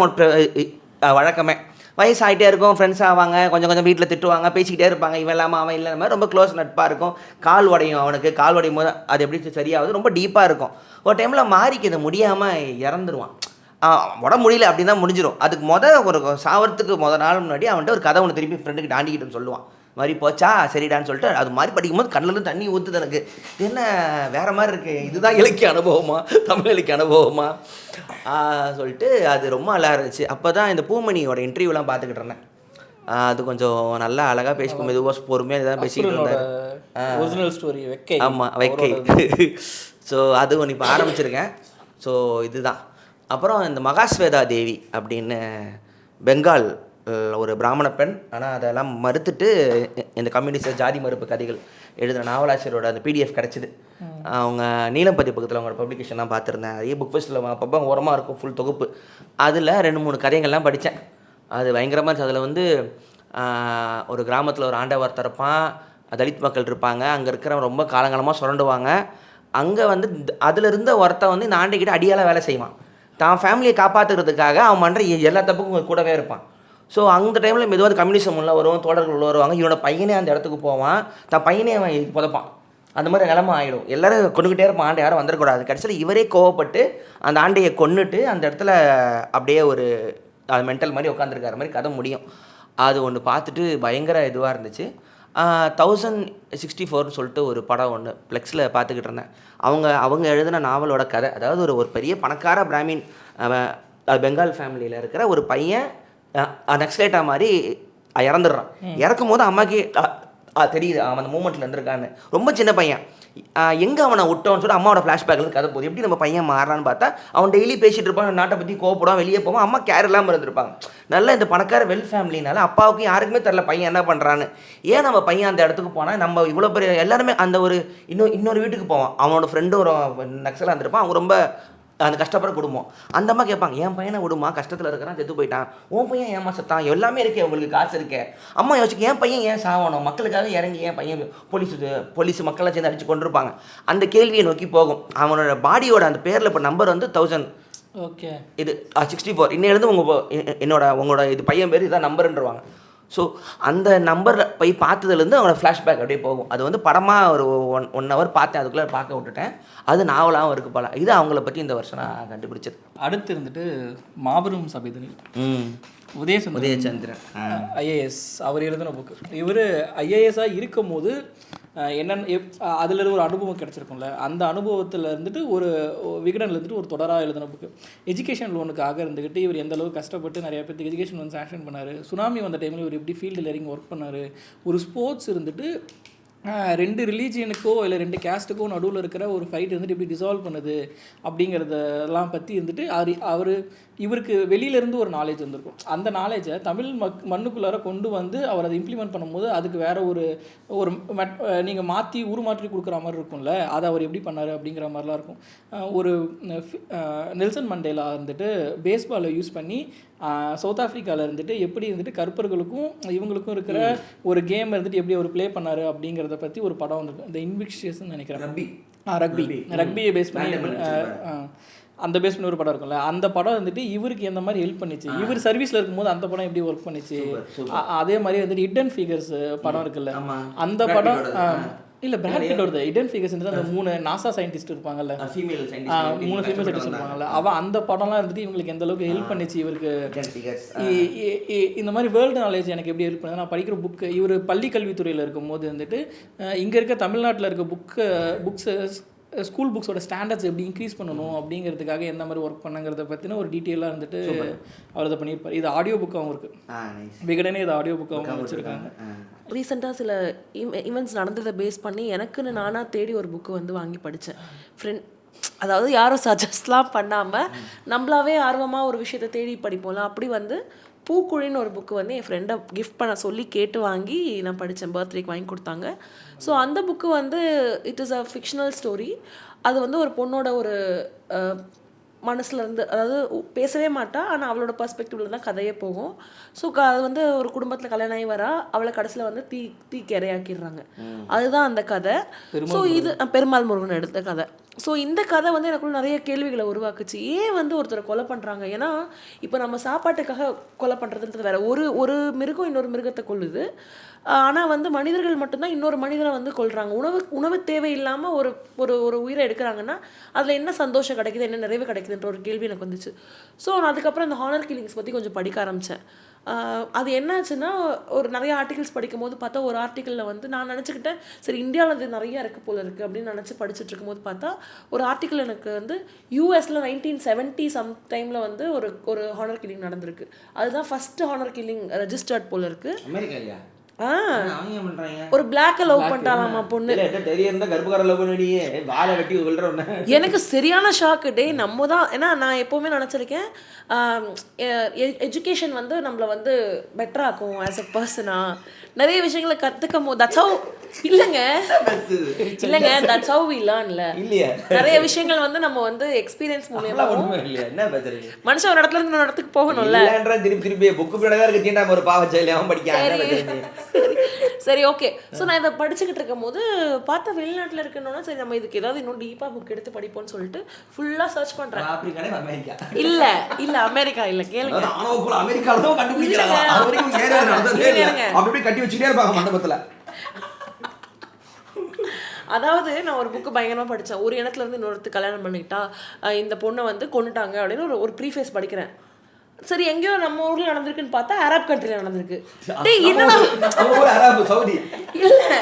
வழக்கமே. வயசாகிட்டே இருக்கும், ஃப்ரெண்ட்ஸ் ஆவாங்க, கொஞ்சம் கொஞ்சம் வீட்டில் திட்டுவாங்க, பேசிக்கிட்டே இருப்பாங்க. இவன் இல்லாமல் அவன் இல்லாத மாதிரி ரொம்ப க்ளோஸ் நட்பாக இருக்கும். கால் உடையும் அவனுக்கு. கால் உடையும் போது அது எப்படி சரியாகுது, ரொம்ப டீப்பாக இருக்கும். ஒரு டைமில் மாறிக்கு இது முடியாமல் இறந்துருவான். உடம்பு முடியல அப்படின்னு தான் முடிஞ்சிடும். அதுக்கு ஒரு சாவறதுக்கு நாள் முன்னாடி அவன்கிட்ட ஒரு கதை ஒன்று திருப்பி ஃப்ரெண்டுக்கிட்ட ஆண்டிக்கிட்டுன்னு சொல்லுவான். மாதிரி போச்சா சரிடான்னு சொல்லிட்டு அது மாதிரி படிக்கும்போது கண்ணிலேருந்து தண்ணி ஊற்றுது எனக்கு. இது என்ன வேறு மாதிரி இருக்குது, இதுதான் இலக்கிய அனுபவமா, தமிழ் இலக்கிய அனுபவமா சொல்லிட்டு அது ரொம்ப நல்லா இருந்துச்சு. அப்போ தான் இந்த பூமணியோட இன்டர்வியூலாம் பார்த்துக்கிட்டு இருந்தேன். அது கொஞ்சம் நல்லா அழகாக பேசிக்கும், மெதுவாக பொறுமையாக இதான் பேசிக்கிட்டு இருந்தார். Original story Vekkai. ஆமாம், வெக்கை. ஸோ அது ஒன்று இப்போ ஆரம்பிச்சிருக்கேன். ஸோ இதுதான். அப்புறம் இந்த மகாஸ்வேதா தேவி அப்படின்னு பெங்கால் ஒரு பிராமண பெண், ஆனால் அதெல்லாம் மறுத்துட்டு இந்த கம்யூனிஸ்ட் ஜாதி மறுப்பு கதைகள் எழுதுகிற நாவலாசிரியரோட அந்த பிடிஎஃப் கிடச்சிது. அவங்க நீலம் பதிப்பகத்தில் அவங்களோட பப்ளிகேஷன்லாம் பார்த்துருந்தேன். அதே புக் ஃபெஸ்ட்டில் அப்பப்போ ஓரமாக இருக்கும் ஃபுல் தொகுப்பு. அதில் 2-3 கதைகள்லாம் படித்தேன். அது பயங்கரமாக இருந்துச்சு. அதில் வந்து ஒரு கிராமத்தில் ஒரு ஆண்டவர் தரப்பான், தலித் மக்கள் இருப்பாங்க. அங்கே இருக்கிறவங்க ரொம்ப காலங்காலமாக சுரண்டுவாங்க. அங்கே வந்து அதில் இருந்த ஒருத்தன் வந்து இந்த ஆண்டைக்கிட்ட அடியால் வேலை செய்வான். தான் ஃபேமிலியை காப்பாற்றுறதுக்காக அவன் பண்ணுற எல்லா தப்புக்கும் கூடவே இருப்பான். ஸோ அந்த டைமில் மெதுவாக கம்யூனிசம் உள்ள வரும், தோழர்கள் உள்ள வருவாங்க. இவனோட பையனே அந்த இடத்துக்கு போவான், தான் பையனே அவன் புதைப்பான். அந்த மாதிரி நிலமை ஆகிடும். எல்லோரும் கொண்டுக்கிட்டே இருப்பான், ஆண்டை யாரும் வந்துடக்கூடாது. கடைசியில் இவரே கோவப்பட்டு அந்த ஆண்டையை கொன்னுட்டு அந்த இடத்துல அப்படியே ஒரு மென்டல் மாதிரி உட்காந்துருக்கார மாதிரி கதை முடியும். அது ஒன்று பார்த்துட்டு பயங்கர இதுவாக இருந்துச்சு. 1064 சொல்லிட்டு ஒரு படம் ஒன்று ப்ளெக்ஸில் பார்த்துக்கிட்டு இருந்தேன். அவங்க எழுதின நாவலோட கதை. அதாவது ஒரு பெரிய பணக்கார பிராமின் பெங்கால் ஃபேமிலியில் இருக்கிற ஒரு பையன் நக்ஸலைட்டாக மாதிரி இறந்துடுறான். இறக்கும் போது அம்மாக்கு தெரியுது அவன் அந்த மூமெண்ட்டில் இருந்திருக்கான்னு. ரொம்ப சின்ன பையன். எங்கே அவனை விட்டோன்னு சொல்லிட்டு அம்மாவோட ஃப்ளாஷ்பேக்கில் கதை போகுது. எப்படி நம்ம பையன் மாறான்னு பார்த்தா அவன் டெய்லி பேசிகிட்டு இருப்பான், நாட்டை பற்றி கோவப்படாமல் வெளியே போவான். அம்மா கேர் இல்லாமல் இருந்திருப்பாங்க. நல்லா இந்த பணக்கார வெல் ஃபேமிலினால அப்பாவுக்கு யாருக்குமே தெரில பையன் என்ன பண்ணுறான்னு. ஏன் நம்ம பையன் அந்த இடத்துக்கு போனால் நம்ம இவ்வளோ பெரிய எல்லாருமே அந்த ஒரு இன்னொரு வீட்டுக்கு போவான். அவனோட ஃப்ரெண்டு ஒரு நக்ஸலாக இருந்திருப்பான். அவங்க ரொம்ப அந்த கஷ்டப்படுற குடும்பம். அந்த அம்மா கேட்பாங்க, என் பையனை விடுமா, கஷ்டத்தில் இருக்கிறான், செத்து போயிட்டான், உன் பையன் ஏமா செத்தான், எல்லாமே இருக்கே, உங்களுக்கு காசு இருக்கே. அம்மா யோசிக்க, என் பையன் ஏன் சாகணும், மக்களுக்காக இறங்கி என் பையன் போலீஸ் மக்களை சேர்ந்து அடித்து கொண்டிருப்பாங்க. அந்த கேள்வியை நோக்கி போகும். அவனோட பாடியோட அந்த பேரில் இப்போ நம்பர் வந்து 1000. ஓகே, இது 64. இன்னும் உங்களோட இது பையன் பேர் இதான் நம்பருன்றவாங்க. ஸோ அந்த நம்பரில் போய் பார்த்ததுலேருந்து அவங்களோட ஃப்ளாஷ்பேக் அப்படியே போகும். அது வந்து படமாக ஒரு 1 hour பார்த்தேன், அதுக்குள்ளே பார்க்க விட்டுட்டேன். அது நாவலாகவும் இருக்குது பல. இது அவங்கள பற்றி இந்த வருஷம் நான் கண்டுபிடிச்சது. அடுத்து இருந்துட்டு மாபெரும் சபைதனி உதயச்சந்திரன் ஐஏஎஸ் அவர் எழுதின புக்கு. இவர் ஐஏஎஸ்ஸாக இருக்கும் போது என்னென்ன அதில் ஒரு அனுபவம் கிடச்சிருக்கும்ல, அந்த அனுபவத்தில் இருந்துட்டு ஒரு விகடனில் இருந்துட்டு ஒரு தொடராக எழுதின புக்கு. எஜுகேஷன் லோனுக்காக இருந்துக்கிட்டு இவர் எந்த அளவுக்கு கஷ்டப்பட்டு நிறைய பேருக்கு எஜுகேஷன் லோன் சாங்ஷன் பண்ணார். சுனாமி வந்த டைமில் இவர் எப்படி ஃபீல்டில் இறங்கி ஒர்க் பண்ணார். ஒரு ஸ்போர்ட்ஸ் இருந்துட்டு 2 ரிலீஜியனுக்கோ இல்லை 2 கேஸ்ட்டுக்கோ நடுவில் இருக்கிற ஒரு ஃபைட் இருந்துட்டு எப்படி டிசால்வ் பண்ணுது அப்படிங்கிறதெல்லாம் பற்றி இருந்துட்டு இவருக்கு வெளியிலேருந்து ஒரு நாலேஜ் வந்திருக்கும். அந்த நாலேஜை தமிழ் மண்ணுக்குள்ளார கொண்டு வந்து அவர் அதை இம்ப்ளிமெண்ட் பண்ணும்போது அதுக்கு வேறு ஒரு நீங்கள் உருமாற்றி கொடுக்குற மாதிரி இருக்கும்ல, அதை அவர் எப்படி பண்ணார் அப்படிங்கிற மாதிரிலாம் இருக்கும். ஒரு நெல்சன் மண்டேலா இருந்துட்டு பேஸ்பாலை யூஸ் பண்ணி சவுத் ஆஃப்ரிக்காவில் இருந்துட்டு எப்படி இருந்துட்டு கருப்பர்களுக்கும் இவங்களுக்கும் இருக்கிற ஒரு கேம் இருந்துட்டு எப்படி அவர் ப்ளே பண்ணார் அப்படிங்கிறத பற்றி ஒரு படம் வந்துருக்கு. இந்த இன்விக்ஷியஸ்ன்னு நினைக்கிறேன். ரக்பியை பேஸ் பண்ணி அந்த பேஸ் பண்ணி ஒரு படம் இருக்கும்ல, அந்த படம் வந்துட்டு இவருக்கு எந்த மாதிரி ஹெல்ப் பண்ணிச்சு, இவர் சர்வீஸில் இருக்கும்போது அந்த படம் எப்படி ஒர்க் பண்ணிச்சு. அதே மாதிரி வந்துட்டு ஹிடன் ஃபிகர்ஸ் படம் இருக்குல்ல, அந்த படம் இல்லை பிராட் பிட்டோட ஹிடன் ஃபிகர்ஸ் அந்த 3 நாசா சயின்டிஸ்ட் இருப்பாங்கல்ல, 3 ஃபீமேல் சயின்டிஸ்ட் இருப்பாங்கல்ல, அந்த படம்லாம் இருந்துட்டு இவங்களுக்கு எந்த அளவுக்கு ஹெல்ப் பண்ணிச்சு இவருக்கு. இந்த மாதிரி வேர்ல்டு நாலேஜ் எனக்கு எப்படி ஹெல்ப் பண்ணுது, நான் படிக்கிற புக்கு இவர் பள்ளி கல்வித்துறையில் இருக்கும்போது வந்துட்டு இங்கே இருக்க தமிழ்நாட்டில் இருக்க புக்ஸு ஸ்கூல் புக்ஸோட ஸ்டாண்டர்ட்ஸ் எப்படி இன்க்ரீஸ் பண்ணணும் அப்படிங்கிறதுக்காக எந்த மாதிரி ஒர்க் பண்ணுங்கிறத பற்றின ஒரு டீட்டெயிலாக இருந்துட்டு அவர் இதை பண்ணியிருப்பார். இது ஆடியோ புக்காகவும் இருக்குது, விகடனே இது ஆடியோ புக்காகவும் வச்சுருக்காங்க. ரீசெண்டாக சில ஈவெண்ட்ஸ் நடந்ததை பேஸ் பண்ணி எனக்குன்னு நானாக தேடி ஒரு புக்கு வந்து வாங்கி படித்தேன். அதாவது யாரும் சஜஸ்ட்லாம் பண்ணாமல் நம்மளாவே ஆர்வமாக ஒரு விஷயத்தை தேடி படிப்போம்ல, அப்படி வந்து பூக்குழின்னு ஒரு புக்கு வந்து என் ஃப்ரெண்டை கிஃப்ட் பண்ண சொல்லி கேட்டு வாங்கி நான் படித்தேன். பர்த்டேக்கு வாங்கி கொடுத்தாங்க. ஸோ அந்த புக்கு வந்து it is a fictional story. அது வந்து ஒரு பொண்ணோட ஒரு மனசுலேருந்து, அதாவது பேசவே மாட்டா, ஆனால் அவளோட பர்ஸ்பெக்டிவ்ல தான் கதையே போகும். ஸோ அது வந்து ஒரு குடும்பத்தில் கல்யாணம் ஆகி வரா, அவளை கடைசியில் வந்து தீக்கு இரையாக்கிடுறாங்க. அதுதான் அந்த கதை. ஸோ இது பெருமாள் முருகன் எடுத்த கதை. ஸோ இந்த கதை வந்து எனக்குள்ள நிறைய கேள்விகளை உருவாக்குச்சு. ஏன் வந்து ஒருத்தரை கொலை பண்ணுறாங்க? ஏன்னா இப்போ நம்ம சாப்பாட்டுக்காக கொலை பண்ணுறதுன்றது வேற. ஒரு மிருகம் இன்னொரு மிருகத்தை கொல்லுது, ஆனால் வந்து மனிதர்கள் மட்டும்தான் இன்னொரு மனிதரை வந்து கொல்றாங்க. உணவு தேவையில்லாமல் ஒரு உயிரை எடுக்கிறாங்கன்னா அதில் என்ன சந்தோஷம் கிடைக்குது, என்ன நிறைவு கிடைக்குதுன்ற ஒரு கேள்வி எனக்கு வந்துச்சு. ஸோ நான் அதுக்கப்புறம் இந்த ஹானர் கில்லிங்ஸ் பற்றி கொஞ்சம் படிக்க ஆரம்பித்தேன். அது என்னாச்சுன்னா, ஒரு நிறைய ஆர்டிகல்ஸ் படிக்கும் போது பார்த்தா ஒரு ஆர்டிக்கலில் வந்து நான் நினச்சிக்கிட்டேன் சரி இந்தியாவில் இது நிறைய இருக்குது போல இருக்குது அப்படின்னு நினச்சி படிச்சுட்டு இருக்கும்போது பார்த்தா ஒரு ஆர்டிக்கல் எனக்கு வந்து யூஎஸில் 1970 சம் டைமில் வந்து ஒரு ஹானர் கில்லிங் நடந்திருக்கு. அதுதான் ஃபஸ்ட்டு ஹானர் கில்லிங் ரெஜிஸ்டர்ட் போல இருக்குது. ஒரு பிளாக்க லவ் பண்ணிட்டாலாமா பொண்ணு. எனக்கு சரியான ஷாக்கு. டே நம்ம தான், ஏன்னா நான் எப்போவுமே நினச்சிருக்கேன் எஜுகேஷன் வந்து நம்மளை வந்து பெட்டராக்கும் ஆஸ் அ பர்சனா, நிறைய விஷயங்களை கற்றுக்கும் போது. தட்ஸ் ஹவ் இல்லைங்க தட்ஸ் ஹவ் வி லேர்ன். இல்லையா நிறைய விஷயங்கள் வந்து நம்ம வந்து எக்ஸ்பீரியன்ஸ் மூலமா மனுஷன் ஒரு இடத்துல இருந்து இன்னொரு இடத்துக்கு போகணும்ல. சரி ஓகே. ஸோ நான் இதை படிச்சுக்கிட்டு இருக்கும் போது பார்த்தா வெளிநாட்டில் இருக்கணும்னா சரி நம்ம இதுக்கு ஏதாவது இன்னும் டீப்பாக புக் எடுத்து படிப்போம்னு சொல்லிட்டு ஃபுல்லாக சர்ச் பண்ணுறேன். இல்லை அமெரிக்கா இல்லை, கேளுங்க. அதாவது நான் ஒரு புக்கு பயங்கரமாக படித்தேன். ஒரு இடத்துல இருந்து இன்னொருத்தர் கல்யாணம் பண்ணிக்கிட்டா இந்த பொண்ணை வந்து கொண்டுட்டாங்க அப்படின்னு ஒரு ப்ரீஃபேஸ் படிக்கிறேன். சரி எங்கேயோ நம்ம ஊரில் நடந்திருக்குன்னு பார்த்தா அரப் கண்ட்ரியில் நடந்திருக்கு. இல்லை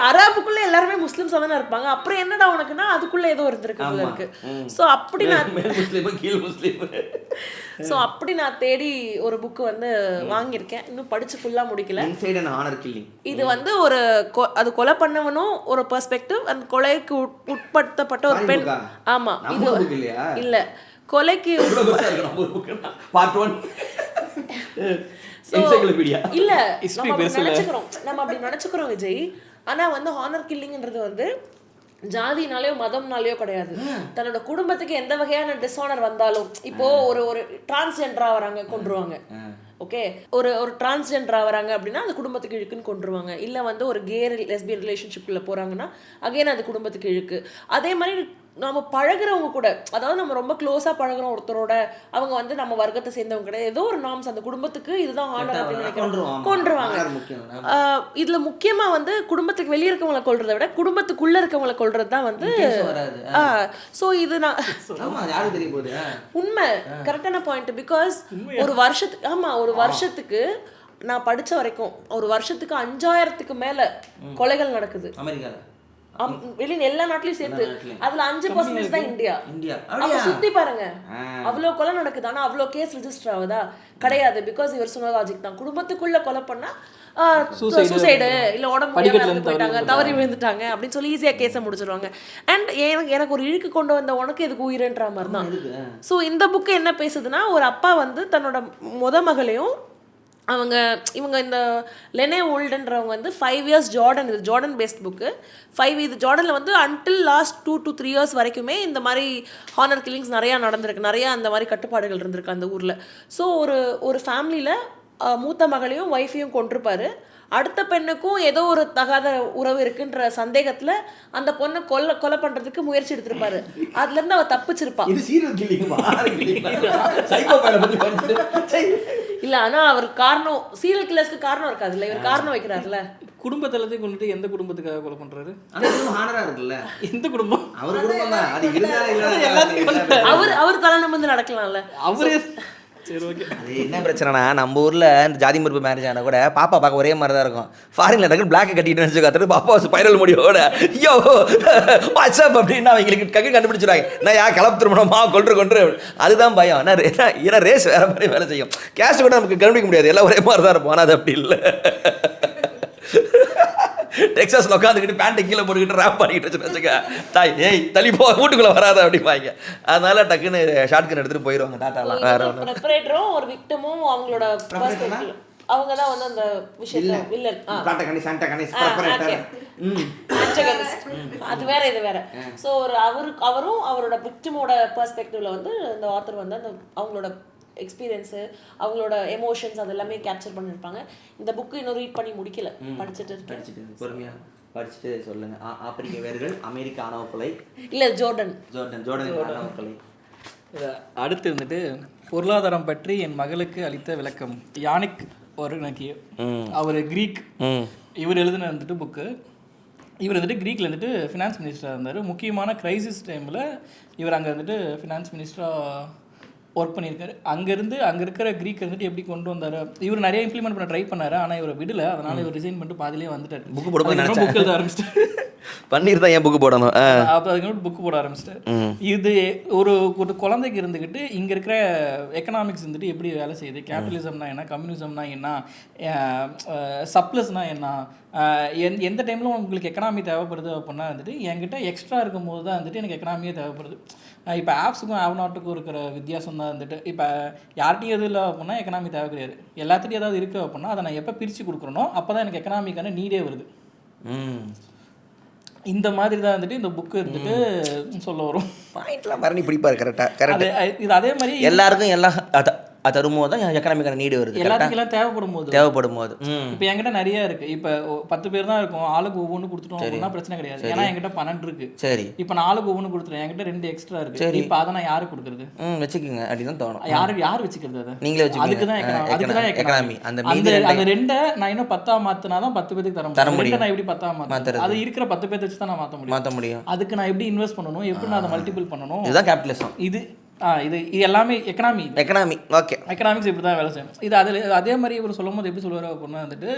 அராபுக்குள்ளே எல்லாருமே முஸ்லிம்ஸாக தானே இருப்பாங்க, அப்புறம் என்னடா உனக்குன்னா அதுக்குள்ளே ஏதோ இருந்திருக்கு போல இருக்கு. ஸோ அப்படி நான் தேடி ஒரு புக்கு வந்து வாங்கியிருக்கேன். இன்னும் படிச்சு ஃபுல்லாக முடிக்கல. இது வந்து அது கொலை பண்ணவனும் ஒரு பெர்ஸ்பெக்டிவ், அந்த கொலைக்கு உட்படுத்தப்பட்ட ஒரு பெண். ஆமாம், இது இல்லை கொலைக்கு இல்ல நம்ம அப்படி நினைச்சுக்கிறோம் விஜய். ஆனா வந்து ஹானர் கில்லிங்ன்றது வந்து ஜாதினாலேயோ மதம்னாலேயோ கிடையாது. தன்னோட குடும்பத்துக்கு எந்த வகையான டிஸானர் வந்தாலும், இப்போ ஒரு டிரான்ஸ்ஜெண்டரா வராங்க கொன்றுவாங்க. ஓகே, ஒரு டிரான்ஸ்ஜெண்டரா வராங்க அப்படின்னா அது குடும்பத்துக்கு இழுக்குன்னு கொன்றுவாங்க. இல்லை வந்து ஒரு கே லெஸ்பியன் ரிலேஷன்ஷிப்பில் போகிறாங்கன்னா அகைன் அது குடும்பத்துக்கு இழுக்கு. அதே மாதிரி நம்ம பழகிறவங்க கூட, அதாவது நம்ம ரொம்ப க்ளோஸாக பழகிறோம் ஒருத்தரோட, அவங்க வந்து நம்ம வர்க்கத்தை சேர்ந்தவங்க கிடையாது, ஏதோ ஒரு நாம்ஸ் அந்த குடும்பத்துக்கு இதுதான் ஹானர் அப்படின்னு நினைக்கிறோம், கொன்றுவாங்க. இதில் முக்கியமாக வந்து குடும்பத்துக்கு வெளியே இருக்கவங்களை கொள்றதை விட குடும்பத்துக்குள்ளே இருக்கவங்களை கொள்றது தான் வந்து. ஸோ இது நான் உண்மை கரெக்டான பாயிண்ட். பிகாஸ் ஒரு வருஷத்துக்கு நான் படித்த வரைக்கும் ஒரு வருஷத்துக்கு 5000க்கு மேலே கொலைகள் நடக்குது அமெரிக்காவில். வெளியே எல்லா நாட்டிலையும் சேர்த்து அதுல 5% தான் இந்தியா. அப்ப சுத்தி பாருங்க, அவ்வளோ கொலை நடக்குது, ஆனா அவ்வளோ கேஸ் ரெஜிஸ்டர் ஆகுதா? கிடையாது. பிகாஸ் இவர் சொன்ன லாஜிக் தான். குடும்பத்துக்குள்ள கொலை பண்ணா சூசைடு, இல்ல உடம்பு போயிட்டாங்க, தவறி விழுந்துட்டாங்க அப்படின்னு சொல்லி ஈஸியா கேஸை முடிச்சிருவாங்க. அண்ட் எனக்கு ஒரு இழுக்கு கொண்டு வந்த உனக்கு எதுக்கு உயிர்ன்ற மாதிரி தான். ஸோ இந்த புக்கு என்ன பேசுதுன்னா, ஒரு அப்பா வந்து தன்னோட மகளையும் இவங்க இந்த லெனே ஓல்டுன்றவங்க வந்து 5 இயர்ஸ் ஜார்டன், இது ஜார்டன் பேஸ்ட் புக்கு. இது ஜார்டனில் வந்து அன்டில் லாஸ்ட் 2 to 3 இயர்ஸ் வரைக்குமே இந்த மாதிரி ஹானர் கில்லிங்ஸ் நிறையா நடந்திருக்கு, நிறையா அந்த மாதிரி கட்டுப்பாடுகள் இருந்திருக்கு அந்த ஊரில். ஸோ ஒரு ஃபேமிலியில் மூத்த மகளையும் ஒய்ஃபையும் கொண்டிருப்பாரு. அடுத்த பெண்ணுக்கும் ஏதோ ஒரு தகாத உறவு இருக்குன்ற சந்தேகத்துல அந்த பொண்ணை கொலை பண்றதுக்கு முயற்சி எடுத்திருப்பாரு. அதுல இருந்து அவ தப்பிச்சிருப்பா. இது சீரியல் கில்லிங்கா? சைக்கோபாத பத்தி படிச்சு. இல்ல ஆனா அவர் காரணம் சீரியல் கில்லர்ஸ்க்கு காரணம் இருக்காதுல்ல, இவர் காரணம் வைக்கிறாருல்ல. குடும்பத்தெல்லாத்தையும் கொண்டுட்டு எந்த குடும்பத்துக்காக கொலை பண்றாரு? அந்த ஹானரா இருக்குல்ல, எந்த குடும்பம்? அவர் குடும்பம் தான். அது இருந்தாலும் அவர் தலை நிமிர்ந்து நடக்கலாம்ல. அவரே சரி ஓகே. அது என்ன பிரச்சனைனா, நம்ம ஊரில் இந்த ஜாதி மறுப்பு மேரேஜ் ஆனால் கூட பாப்பா பார்க்க ஒரே மாதிரி தான் இருக்கும். ஃபாரின்ல டக்கு பிளாக் கட்டிட்டு வச்சு காத்துட்டு பாப்பா ஸ்பைரல் முடியோட ஐயோ வாட்ஸ்அப் அப்படின்னு அவங்களுக்கு கண்டுபிடிச்சிருவாங்க. நான் யா கலப்பு திருமணமா கொன்று அதுதான் பயம். ஏன்னா ரேஸ் வேற மாதிரி வேலை செய்யும். கேஸ்ட் கூட நமக்கு கண்டுபிடிக்க முடியாது, எல்லாம் ஒரே மாதிரி தான் இருப்போம். ஆனால் அது அப்படி இல்லை. டெக்ஸாஸில் உட்காந்துக்கிட்டு பேண்ட்டை கீழே போட்டுக்கிட்டு ரேப் பண்ணிக்கிட்டு வச்சுக்க, தாய் ஏய் தள்ளி போ வீட்டுக்குள்ளே வராத அப்படிம்பாங்க. அதனால டக்குன்னு ஷார்ட்கன் எடுத்துகிட்டு போயிடுவாங்க டாட்டாலாம். வேற ஒன்று ப்ரெப்பரேட்டரும் ஒரு விக்டிமும் அவங்களோட அவங்க தான் வந்து அந்த விஷயத்துல வில்லன். அது வேற இது வேற. ஸோ அவரும் அவரோட விக்டிமோட பெர்ஸ்பெக்டிவ்ல வந்து இந்த ஆத்தர் வந்து அந்த அவங்களோட எக்ஸ்பீரியன்ஸு அவங்களோட எமோஷன்ஸ் அது எல்லாமே கேப்சர் பண்ணியிருப்பாங்க. இந்த புக்கு இன்னும் ரீட் பண்ணி முடிக்கல, படிச்சுட்டு பொறுமையாக படிச்சுட்டு சொல்லுங்க. ஆப்பிரிக்க வேர்கள், அமெரிக்க ஆணவ கொலை, இல்லை ஜோர்டன் ஆணவ கொலை. அடுத்து வந்துட்டு பொருளாதாரம் பற்றி என் மகளுக்கு அளித்த விளக்கம், யானிக் ஒருநக்கிய. அவர் கிரீக். இவர் எழுதின வந்துட்டு புக்கு. இவர் வந்துட்டு கிரீக்கில் வந்துட்டு ஃபினான்ஸ் மினிஸ்டராக இருந்தார். முக்கியமான க்ரைசிஸ் டைமில் இவர் அங்கே வந்துட்டு ஃபினான்ஸ் மினிஸ்டராக ஒர்க் பண்ணியிருக்காரு. அங்கேருந்து அங்கே இருக்கிற க்ரீக் வந்துட்டு எப்படி கொண்டு வந்தார். இவர் நிறைய இம்ப்ளிமெண்ட் பண்ண ட்ரை பண்ணார், ஆனால் இவரை விடலை. அதனால் இவர் ரிசைன் பண்ணிட்டு பாதிலே வந்துட்டார். புக்கு போட புக் எழுத ஆரம்பிச்சிட்டாரு. பன்னீர் தான் ஏன் புக்கு போடணும். அப்போ அதுக்கு புக்கு போட ஆரம்பிச்சிட்டாரு. இது ஒரு குழந்தைக்கு இருந்துக்கிட்டு இங்கே இருக்கிற எக்கனாமிக்ஸ் வந்துட்டு எப்படி வேலை செய்யுது, கேபிட்டலிசம்னா என்ன, கம்யூனிசம்னா என்ன, சப்ளஸ்னா என்ன, எந்த டைமில் உங்களுக்கு எக்கனாமி தேவைப்படுது அப்படின்னா வந்துட்டு என்கிட்ட எக்ஸ்ட்ரா இருக்கும் போது தான் வந்துட்டு எனக்கு எக்கனாமியே தேவைப்படுது. இப்போ ஆப்ஸுக்கும் ஆவ் நாட்டுக்கும் இருக்கிற வித்தியாசம் தான் வந்துட்டு, இப்போ யார்ட்டையும் எதுவும் இல்லை அப்படின்னா எக்கனாமி தேவை கிடையாது. எல்லாத்துட்டையும் ஏதாவது இருக்குது அப்படின்னா அதை நான் எப்போ பிரித்து கொடுக்குறனோ அப்போ தான் எனக்கு எக்கனாமிக்கான நீடே வருது. இந்த மாதிரி தான் வந்துட்டு இந்த புக்கு இருந்துட்டு சொல்ல வரும். பாயிண்ட்லாம் பரணி பிடிப்பாரு. கரெக்டாக இது அதே மாதிரி எல்லாருக்கும் எல்லாம் தரும்போது தான் எக்கனாமிக்கான நீடு வருது. எல்லாத்துக்கெல்லாம் தேவைப்படும் போது இப்போ என்கிட்ட நிறைய இருக்கு. இப்போ 10 பேர் தான் இருக்கும், ஆளுக்கு ஒவ்வொன்று கொடுத்துட்டோம் அப்படின்னா பிரச்சனை கிடையாது. ஏன்னா என்கிட்ட 12 இருக்கு. சரி, இப்போ நான் ஆளுக்கு ஒவ்வொன்று கொடுத்துட்டேன், என்கிட்ட 2 எக்ஸ்ட்ரா இருக்கு. சரி, இப்போ அதை நான் யாருக்கு கொடுக்குறது? வச்சுக்கோங்க அப்படின்னு தான் தோணும். யார் வச்சுக்கிறது? அதை நீங்களே வச்சுக்கோங்க. அதுக்கு தான் எக்கனாமி. அந்த 2 நான் இன்னும் 10 மாத்தினா தான் 10 பேருக்கு தர முடியும். நான் எப்படி 10 மாத்துறது? அது இருக்கிற 10 பேர் வச்சு தான் நான் மாற்ற முடியும். அதுக்கு நான் எப்படி இன்வெஸ்ட் பண்ணணும், எப்படி நான் அதை மல்டிபிள் பண்ணணும், இதுதான் கேபிட்டலிசம். இது எல்லாமே எக்கனாமி ஓகே. எக்கனாமிக்ஸ் இப்படி தான் வேலை செய்யணும். இது அதே மாதிரி இவர் சொல்லும் போது எப்படி சொல்லுவார் அப்படின்னா வந்துட்டு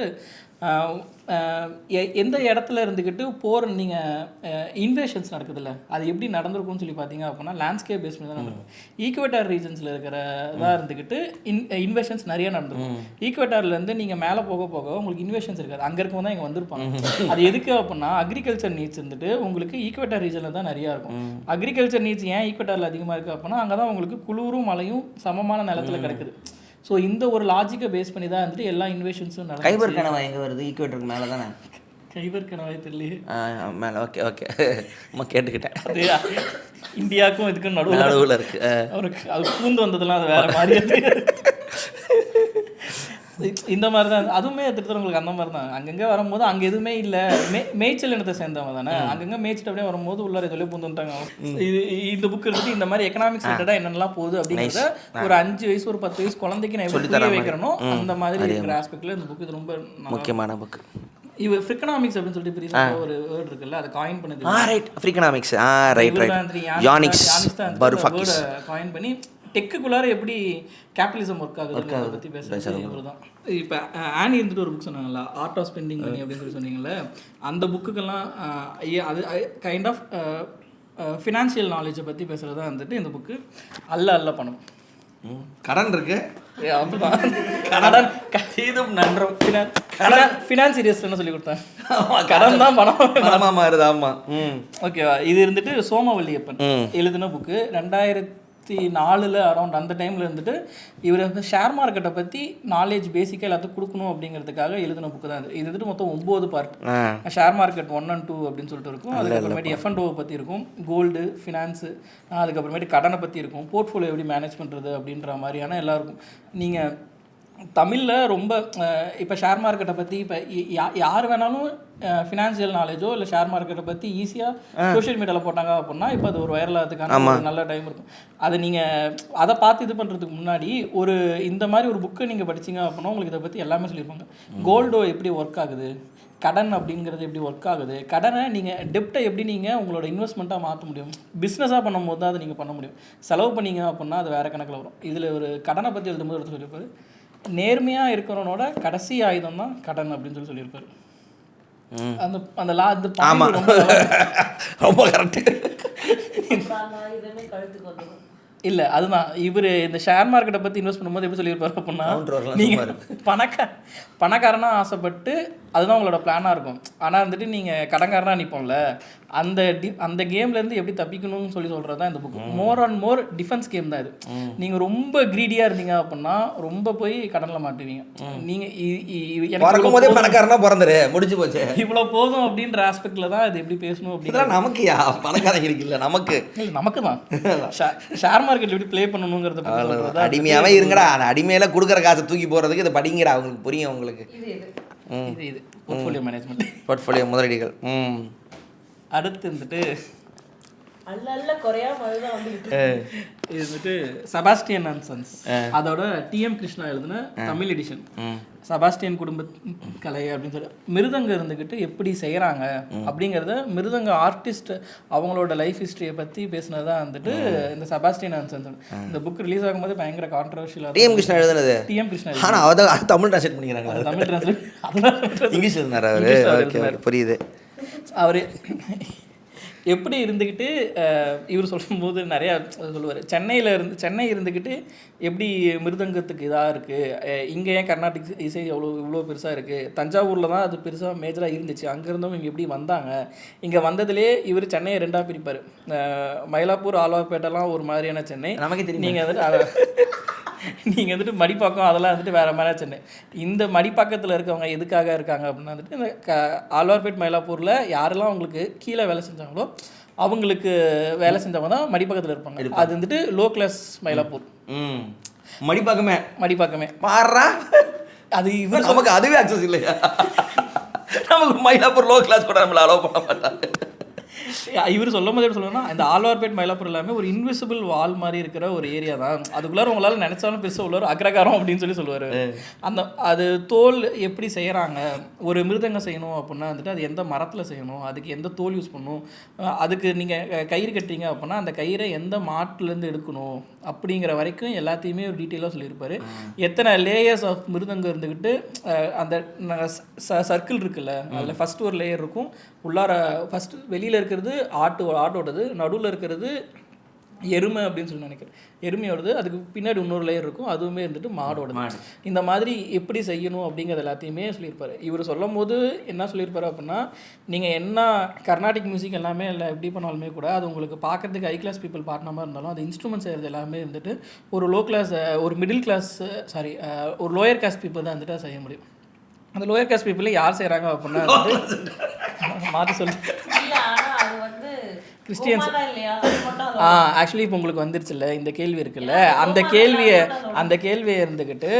எந்த இடத்துல இருந்துக்கிட்டு போகிற நீங்கள் இன்வேஷன்ஸ் நடக்குதுல்ல, அது எப்படி நடந்திருக்கும்னு சொல்லி பார்த்தீங்க அப்படின்னா லேண்ட்ஸ்கேப் பேஸ் பண்ணி தான் நடக்கும். ஈக்குவேட்டார் ரீஜன்ஸில் இருக்கிறதா இருந்துக்கிட்டு இன்வேஷன்ஸ் நிறைய நடந்திருக்கும். ஈக்குவேட்டார்லேருந்து நீங்கள் மேலே போக உங்களுக்கு இன்வேஷன்ஸ் இருக்காது, அங்கே இருக்கும் தான் இங்கே வந்திருப்பாங்க. அது எதுக்கு அப்படின்னா அக்ரிகல்ச்சர் நீட்ஸ் இருந்துட்டு உங்களுக்கு ஈக்குவேட்டார் ரீஜனில் தான் நிறையா இருக்கும். அக்ரிகல்ச்சர் நீட்ஸ் ஏன் ஈக்குவேட்டாரில் அதிகமாக இருக்குது அப்படின்னா அங்கே தான் உங்களுக்கு குளிரும் மழையும் சமமான நிலத்தில் கிடைக்குது. ஸோ இந்த ஒரு லாஜிக்கை பேஸ் பண்ணி தான் வந்துட்டு எல்லா இன்வெஷன்ஸும் நடக்கும். கைபர் கணவாய் எங்கே வருது? ஈக்குவேட்டருக்கு மேலே தானே. கைபர் கணவாய் தெரியல மேலே. ஓகே அம்மா கேட்டுக்கிட்டேன். அது இந்தியாவுக்கும் இதுக்கும் நடுவில் இருக்குது. அவருக்கு அது பூந்து வந்ததெல்லாம் அது வேறு மாதிரி. இந்த மாதிரி தான் அதுவுமே திருத்தவங்களுக்கு அந்த மாதிரி தான். அங்கங்கே வரும்போது அங்கே எதுவுமே இல்லை, மேய்ச்சல் இனத்தை சேர்ந்தவங்க தானே, அங்கங்கே மேய்ச்சிட்டு அப்படியே வரும்போது உள்ளார சொல்லி பூந்து வந்துட்டாங்க. இந்த புக் இருந்துட்டு இந்த மாதிரி எக்கனாமிக்ஸ் ரிலேட்டடாக என்னென்னலாம் போகுது அப்படிங்கிறத ஒரு 5 வயசு ஒரு 10 வயசு குழந்தைக்கு நான் எப்படி புரிய வைக்கிறனோ அந்த மாதிரி இருக்கிற ஆஸ்பெக்டில் இந்த புக் இது ரொம்ப முக்கியமான புக். இவ ஃப்ரிகனாமிக்ஸ் அப்படின்னு சொல்லிட்டு பெரிய ஒரு வேர்ட் இருக்குல்ல, அதை காயின் பண்ணது. ரைட், ஃப்ரிகனாமிக்ஸ். ரைட் யானிக்ஸ் பருஃபாக்கிஸ் காயின் பண்ணி டெக்குக்குள்ளார எப்படி கேபிட்டலிசம் ஒர்க் ஆகுது அதை பற்றி பேசுகிறது இவர் தான். இப்போ ஆனி இருந்துட்டு ஒரு புக் சொன்னாங்கல்ல, ஆர்ட் ஆஃப் ஸ்பெண்டிங் மணி அப்படின்னு சொல்லி சொன்னீங்கல்ல, அந்த புக்குக்கெல்லாம் அது கைண்ட் ஆஃப் ஃபினான்ஷியல் நாலேஜை பற்றி பேசுகிறது தான் வந்துட்டு இந்த புக்கு. அல்ல பணம் கடன் இருக்கு அப்படிதான். கடன் கீதும் நன்றும் ஃபினான்ஸ் சீரியஸ் என்ன சொல்லி கொடுத்தேன், கடன் தான் பணமாக மாறுது. ஆமாம், ஓகேவா. இது இருந்துட்டு சோமவல்லியப்பன் எழுதின புக்கு. 2004 அரௌண்ட் அந்த டைமில் இருந்துட்டு இவர் ஷேர் மார்க்கெட்டை பற்றி நாலேஜ் பேசிக்காக எல்லாத்துக்கும் கொடுக்கணும் அப்படிங்கிறதுக்காக எழுதின புக்கு தான் இது. இது வந்துட்டு மொத்தம் 9 பார்ட். ஷேர் மார்க்கெட் 1 and 2 அப்படின்னு சொல்லிட்டு இருக்கும். அதுக்கப்புறமேட்டு F&O பற்றி இருக்கும், கோல்டு, ஃபினான்ஸு, அதுக்கப்புறமேட்டு கடனை பற்றி இருக்கும், போர்ட்ஃபோலியோ எப்படி மேனேஜ் பண்ணுறது அப்படின்ற மாதிரியான எல்லாம் இருக்கும். நீங்கள் தமிழில் ரொம்ப இப்போ ஷேர் மார்க்கெட்டை பற்றி இப்போ யார் வேணாலும் ஃபினான்ஷியல் நாலேஜோ இல்லை ஷேர் மார்க்கெட்டை பற்றி ஈஸியாக சோஷியல் மீடியாவில் போட்டாங்க அப்படின்னா இப்போ அது ஒரு வைரல் ஆகிறதுக்கான ஒரு நல்ல டைம் இருக்கும். அது நீங்கள் அதை பார்த்து இது பண்ணுறதுக்கு முன்னாடி ஒரு இந்த மாதிரி ஒரு புக்கை நீங்கள் படிச்சிங்க அப்படின்னா உங்களுக்கு இதை பற்றி எல்லாமே சொல்லியிருப்பாங்க. கோல்டோ எப்படி ஒர்க் ஆகுது, கடன் அப்படிங்கிறது எப்படி ஒர்க் ஆகுது, கடனை நீங்கள் டெப்டை எப்படி நீங்கள் உங்களோட இன்வெஸ்ட்மெண்ட்டாக மாற்ற முடியும், பிஸ்னஸாக பண்ணும்போது தான் அதை நீங்கள் பண்ண முடியும். செலவு பண்ணீங்க அப்படின்னா அது வேறு கணக்கில் வரும். இதில் ஒரு கடனை பற்றி எழுதும்போது எடுத்து சொல்லியிருப்பாரு, நேர்மையாக இருக்கிறவனோட கடைசி ஆயுதம் தான் கடன் அப்படின்னு சொல்லியிருப்பாரு. அந்த அந்த ரொம்ப கரெக்டு. இல்லை அதுதான் இவர் இந்த ஷேர் மார்க்கெட்டை பற்றி இன்வெஸ்ட் பண்ணும்போது எப்படி சொல்லியிருப்பாரு அப்படின்னா, நீங்கள் பணக்காரனாக ஆசைப்பட்டு அதுதான் உங்களோட பிளானாக இருக்கும். ஆனால் வந்துட்டு நீங்கள் கடன்காரனாக நிற்போம்ல, அந்த கேம்லேருந்து எப்படி தப்பிக்கணும்னு சொல்கிறது தான் இந்த book. More and more defence game தான் இது. நீங்கள் ரொம்ப க்ரீடியாக இருந்தீங்க அப்படின்னா ரொம்ப போய் கடனில் மாட்டுவீங்க. நீங்கள் போதே பணக்காரனா பிறந்துரு முடிஞ்சு போச்சு, இவ்வளோ போதும் அப்படின்ற ஆஸ்பெக்டில் தான் இது எப்படி பேசணும் அப்படின்னா நமக்கு பணக்காரங்க இருக்குல்ல, நமக்கு தான் ஷேர் மார்க்கெட் எப்படி ப்ளே பண்ணணுங்கிறத அடிமையாகவே இருங்கடா. அடிமையில கொடுக்குற காசை தூக்கி போகிறதுக்கு இதை படிங்கடா, அவங்களுக்கு புரியும். உங்களுக்கு இது போர்ட்ஃபோலியோ மேனேஜ்மெண்ட், போர்ட்ஃபோலியோ முதலீடுகள். அடுத்து வந்துட்டு இது வந்துட்டு செபாஸ்டியன் அண்ட் சன்ஸ், அதோட டிஎம் கிருஷ்ணா எழுதின தமிழ் எடிஷன். செபாஸ்டியன் குடும்ப கலை அப்படின்னு சொல்லி மிருதங்க இருந்துக்கிட்டு எப்படி செய்கிறாங்க அப்படிங்கிறத மிருதங்க ஆர்டிஸ்ட் அவங்களோட லைஃப் ஹிஸ்ட்ரியை பற்றி பேசினதான் வந்துட்டு இந்த செபாஸ்டியன் அண்ட் சன்ஸ். இந்த புக் ரிலீஸ் ஆகும்போது பயங்கர கான்ட்ரவர்ஷியலாக டிஎம் கிருஷ்ணா எழுதுனது. டிஎம் கிருஷ்ணா ஆனால் அதை தமிழ் ட்ரான்ஸ்லேட் பண்ணிக்கிறாங்க. தமிழ் ட்ரான்ஸ்லேட் இங்கிலீஷ் எழுதினார் அவர். புரியுது. அவர் எப்படி இருந்துக்கிட்டு இவர் சொல்லும்போது நிறையா சொல்லுவார். சென்னை இருந்துக்கிட்டு எப்படி மிருதங்கத்துக்கு இதாக இருக்குது, இங்கே ஏன் கர்நாடிக் இசை இவ்வளோ பெருசாக இருக்குது, தஞ்சாவூரில் தான் அது பெருசாக மேஜராக இருந்துச்சு, அங்கே இருந்தவங்க இங்கே எப்படி வந்தாங்க, இங்கே வந்ததுலேயே இவர் சென்னையை ரெண்டாக பிரிப்பார். மயிலாப்பூர் ஆழ்வார்பேட்டெல்லாம் ஒரு மாதிரியான சென்னை, நமக்கு தெரியும். நீங்கள் வந்துட்டு மடிப்பாக்கம் அதெல்லாம் வந்துட்டு வேறு மாதிரி சென்னை. இந்த மடிப்பாக்கத்தில் இருக்கவங்க எதுக்காக இருக்காங்க அப்படின்னா வந்துட்டு இந்த ஆழ்வார்பேட் மயிலாப்பூரில் யாரெல்லாம் அவங்களுக்கு கீழே வேலை செஞ்சாங்களோ அவங்களுக்கு வேலை செஞ்சவங்க தான் மடிப்பாக்கத்தில் இருப்பாங்க. அது வந்துட்டு லோ கிளாஸ் மயிலாப்பூர். மடிப்பாக்கமே பாடுறா. அது இவர் நமக்கு அதுவே அக்சஸ் இல்லையா? நமக்கு மயிலாப்பூர் லோ கிளாஸ் கூட நம்மளை அலோவ் பண்ண மாட்டாங்க. இவர் சொல்லும் போதே சொல்லணும்னா இந்த ஆழ்வார்பேட் மயிலாப்பூர் எல்லாமே ஒரு இன்விசிபிள் வால் மாதிரி இருக்கிற ஒரு ஏரியா தான். அதுக்குள்ளார உங்களால் நினைச்சாலும் பெருசாக உள்ளார் அக்ரகாரம் அப்படின்னு சொல்லுவார். அது தோல் எப்படி செய்கிறாங்க, ஒரு மிருதங்கம் செய்யணும் அப்படின்னா வந்துட்டு அது எந்த மரத்தில் செய்யணும், அதுக்கு எந்த தோல் யூஸ் பண்ணணும், அதுக்கு நீங்கள் கயிறு கட்டுறீங்க அப்படின்னா அந்த கயிறை எந்த மாட்டிலேருந்து எடுக்கணும் அப்படிங்கிற வரைக்கும் எல்லாத்தையுமே ஒரு டீட்டெயிலாக சொல்லியிருப்பார். எத்தனை லேயர்ஸ் ஆஃப் மிருதங்கம் இருந்துக்கிட்டு அந்த சர்க்கிள் இருக்குல்ல, அதில் ஃபஸ்ட்டு ஒரு லேயர் இருக்கும், உள்ளார ஃபஸ்ட்டு வெளியில் இருக்கிறது ஆட்டோடது, நடுவில் இருக்கிறது எருமை அப்படின்னு சொல்லி நினைக்கிறேன், எருமையோடது, அதுக்கு பின்னாடி இன்னொரு லேயர் இருக்கும், அதுவுமே இருந்துட்டு மாடோட. இந்த மாதிரி எப்படி செய்யணும் அப்படிங்கிறது எல்லாத்தையுமே சொல்லியிருப்பாரு. இவர் சொல்லும் போது என்ன சொல்லியிருப்பாரு அப்படின்னா, நீங்கள் என்ன கர்நாடிக் மியூசிக் எல்லாமே இல்லை எப்படி பண்ணாலுமே கூட அது உங்களுக்கு பார்க்குறதுக்கு ஹை கிளாஸ் பீப்புள் பாடின மாதிரி இருந்தாலும் அது இன்ஸ்ட்ருமெண்ட் செய்கிறது எல்லாமே வந்துட்டு ஒரு லோ கிளாஸ், ஒரு மிடில் கிளாஸ், ஒரு லோயர் காஸ்ட் பீப்புள் தான் வந்துட்டு செய்ய முடியும். அந்த லோயர் காஸ்ட் பீப்புளை யார் செய்கிறாங்க அப்படின்னா மாற்றி சொல்லு கிறிஸ்டியன்ஸ். ஆக்சுவலி இப்போ உங்களுக்கு வந்துருச்சுல்ல இந்த கேள்வி இருக்குல்ல, அந்த கேள்வியை இருந்துக்கிட்டு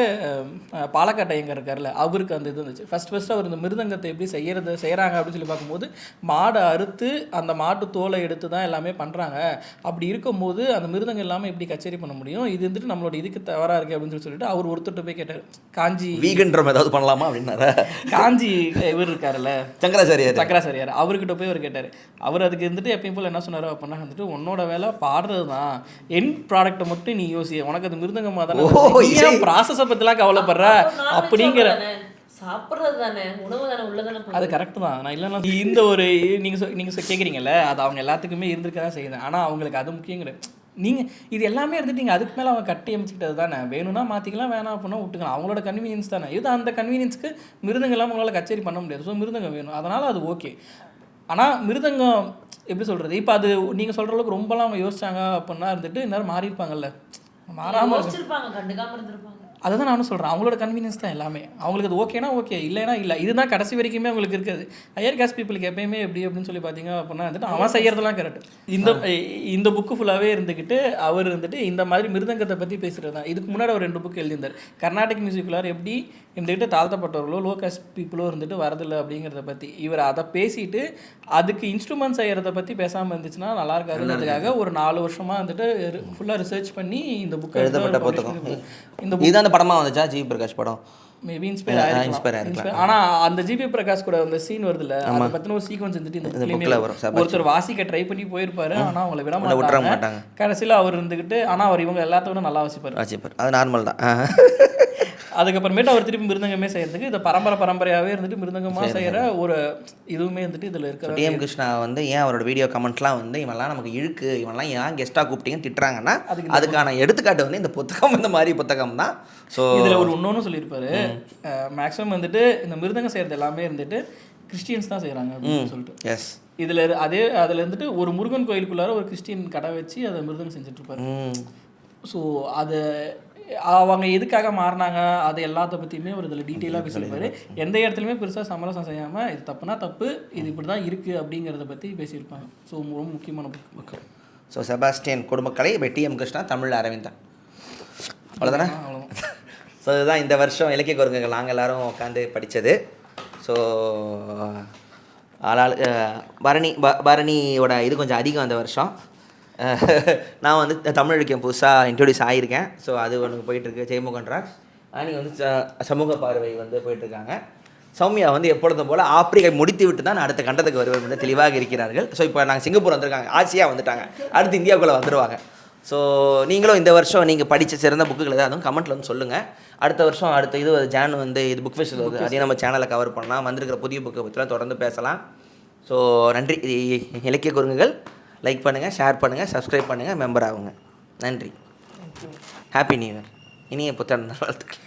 பாலக்காட்டை எங்கே இருக்கார்ல அவருக்கு அந்த இது வந்துச்சு. ஃபஸ்ட்டு அவர் இந்த மிருதங்கத்தை எப்படி செய்கிறாங்க அப்படின்னு சொல்லி பார்க்கும்போது மாடை அறுத்து அந்த மாட்டு தோலை எடுத்து தான் எல்லாமே பண்ணுறாங்க. அப்படி இருக்கும்போது அந்த மிருதங்கம் இல்லாமல் எப்படி கச்சேரி பண்ண முடியும், இது வந்துட்டு நம்மளோட இதுக்கு தவறாக இருக்குது அப்படின்னு சொல்லிட்டு அவர் ஒருத்தர் போய் கேட்டார். காஞ்சி வீகன்றம் ஏதாவது பண்ணலாமா அப்படின்னாரா? காஞ்சி இவர் இருக்காருல்ல சங்கராச்சாரியார், அவர்கிட்ட போய் அவர் கேட்டார். அவர் அதுக்கு இருந்துட்டு எப்பயும் போல் என்ன சொன்னார் அப்படின்னா வந்துட்டு உன்னோட வேலை பாடுறது தான், என் ப்ராடக்ட்டை மட்டும் நீ யோசிய, உனக்கு அது மிருதங்கமாக தானே, ப்ராசஸை பற்றிலாம் கவலைப்படுற அப்படிங்கிற சாப்பிட்றது தானே, உணவு தானே, உள்ளதானே. அது கரெக்டு தான். நான் இல்லைன்னா இந்த ஒரு நீங்கள் கேட்குறீங்கல்ல, அது அவங்க எல்லாத்துக்குமே இருந்திருக்க தான் செய்யுது. ஆனால் அவங்களுக்கு அது முக்கியங்கிற நீங்கள் இது எல்லாமே இருந்துட்டு நீங்கள் அதுக்கு மேலே அவங்க கட்டி அமைச்சிக்கிட்டது தானே, வேணும்னா மாற்றிக்கலாம், வேணாம் அப்படின்னா விட்டுக்கலாம், அவங்களோட கன்வீனியன்ஸ் தானே இது. அந்த கன்வீனியன்ஸ்க்கு மிருதங்கம் இல்லாமல் உங்களால் கச்சேரி பண்ண முடியாது. ஸோ மிருதங்கம் வேணும், அதனால் அது ஓகே. ஆனால் மிருதங்கம் எப்படி சொல்கிறது, இப்போ அது நீங்கள் சொல்கிற அளவுக்கு ரொம்பலாம் அவங்க யோசிச்சாங்க அப்படின்னா இருந்துட்டு இந்நேரம் மாறியிருப்பாங்கல்ல, மாறாமல் இருப்பாங்க, கண்டுக்காமல் இருந்திருப்பாங்க. அதை தான் நானும் சொல்கிறேன், அவங்களோட கன்வீனியன்ஸ் தான் எல்லாமே. அவங்களுக்கு அது ஓகேனா ஓகே, இல்லைனா இல்லை. இதுதான் கடைசி வரைக்குமே அவங்களுக்கு இருக்குது. ஹையர் காஸ்ட் பீப்புளுக்கு எப்பயுமே எப்படி அப்படின்னு சொல்லி பார்த்தீங்க அப்படின்னா வந்துட்டு அவன் செய்யறதெல்லாம் கரெக்ட். இந்த புக்கு ஃபுல்லாகவே இருந்துக்கிட்டு அவர் இருந்துட்டு இந்த மாதிரி மிருதங்கத்தை பற்றி பேசுகிறது தான். இதுக்கு முன்னாடி அவர் 2 புக்கு எழுதியிருந்தார். கர்நாடிக் மியூசிக்குள்ளார் எப்படி இருந்துக்கிட்டு தாழ்த்தப்பட்டவர்களோ லோ காஸ்ட் பீப்புளோ இருந்துட்டு வரதில்லை அப்படிங்கிறத பற்றி இவர் அதை பேசிட்டு அதுக்கு இன்ஸ்ட்ருமெண்ட் செய்கிறத பற்றி பேசாமல் இருந்துச்சுன்னா நல்லா இருக்காதுன்றதுக்காக ஒரு 4 வருஷமாக வந்துட்டு ஃபுல்லாக ரிசர்ச் பண்ணி இந்த புக்கை எழுதப்பட்ட புத்தகம். இந்த இதுதான் அந்த படமாக வந்துச்சா ஜி பிரகாஷ் படம்? மேபி இன்ஸ்பயர் ஆயிருக்கலாம். ஆனால் அந்த ஜிபி பிரகாஷ் கூட அந்த சீன் வருதுல்ல, அதை பற்றின ஒரு சீக்வன்ஸ் வந்துட்டு இந்த புக்ல வரும். ஒருத்தர் வாசிக்க ட்ரை பண்ணி போயிருப்பாரு, ஆனால் அவங்களை விட மாட்டாங்க. கடைசியில் அவர் இருந்துக்கிட்டு ஆனால் அவர் இவங்க எல்லாத்தோட நல்லா வாசிப்பார். அது நார்மல் தான். அதுக்கப்புறமேட்டு அவர் திருப்பி மிருதங்கமே செய்யறதுக்கு இதை பரம்பரையாகவே இருந்துட்டு மிருதங்கமாக செய்கிற ஒரு இதுவுமே வந்துட்டு இதில் இருக்கிற டிஎம் கிருஷ்ணா வந்து ஏன் அவரோட வீடியோ கமெண்ட்லாம் வந்து இவெல்லாம் நமக்கு இழுக்கு, இவெல்லாம் ஏன் கெஸ்ட்டாக கூப்பிட்டீங்கன்னு திட்டுறாங்கன்னா அதுக்கான எடுத்துக்காட்டு வந்து இந்த புத்தகம் இந்த மாதிரி புத்தகம் தான். ஸோ இதில் ஒரு இன்னொன்று சொல்லியிருப்பாரு, மேக்ஸிமம் வந்துட்டு இந்த மிருதங்கம் செய்கிறது எல்லாமே இருந்துட்டு கிறிஸ்டியன்ஸ் தான் செய்கிறாங்க அப்படின்னு சொல்லிட்டு. எஸ், இதில் அதில் இருந்துட்டு ஒரு முருகன் கோயிலுக்குள்ளார ஒரு கிறிஸ்டியன் கடை வச்சு அதை மிருதங்கம் செஞ்சுட்ருப்பாரு. ஸோ அது அவங்க எதுக்காக மாறினாங்க அது எல்லாத்த பற்றியுமே ஒரு இதில் டீட்டெயிலாக பேசியிருப்பாரு. எந்த இடத்துலையுமே பெருசாக சமரசம் செய்யாமல் இது தப்புனா தப்பு, இது இப்படி தான் இருக்குது அப்படிங்கிறத பற்றி பேசியிருப்பாங்க. ஸோ ரொம்ப முக்கியமான book. So Sebastian Kudumbakkalai by TM Krishna, Tamil Aravindan. அவ்வளோதானே? ஸோ இதுதான் இந்த வருஷம் இலக்கிய குரங்குகள் நாங்கள் எல்லோரும் உட்காந்து படித்தது. ஸோ பரணியோட இது கொஞ்சம் அதிகம் அந்த வருஷம். நான் வந்து தமிழ் இலக்கியம் புதுசாக இன்ட்ரோடியூஸ் ஆகியிருக்கேன். ஸோ அது ஒன்று போயிட்டுருக்கு. ஜெயமோகன் ராஜ் அன்றைக்கி வந்து சமூக பார்வை வந்து போயிட்டுருக்காங்க. சௌமியா வந்து எப்பொழுதும் போல் ஆப்பிரிக்கை முடித்து விட்டு தான் அடுத்த கண்டத்துக்கு வருவது என்று தெளிவாக இருக்கிறார்கள். ஸோ இப்போ நாங்கள் சிங்கப்பூர் வந்திருக்காங்க, ஆசியா வந்துட்டாங்க, அடுத்து இந்தியாவுக்குள்ளே வந்துடுவாங்க. ஸோ நீங்களும் இந்த வருஷம் நீங்கள் படித்த சிறந்த புக்குகள் ஏதாவது கமெண்ட்டில் வந்து சொல்லுங்கள். அடுத்த வருஷம் அடுத்த இது ஜான் வந்து இது புக் ஃபெஸ்டிவல் வருது, அதையும் நம்ம சேனலில் கவர் பண்ணலாம். வந்திருக்கிற புதிய புக்கை பற்றிலாம் தொடர்ந்து பேசலாம். ஸோ நன்றி. இலக்கிய குரங்குகள் லைக் பண்ணுங்கள், ஷேர் பண்ணுங்கள், சப்ஸ்கிரைப் பண்ணுங்கள், மெம்பர் ஆகுங்க. நன்றி. Happy new year. இனிய புத்தாண்டு வாழ்த்துக்கள்.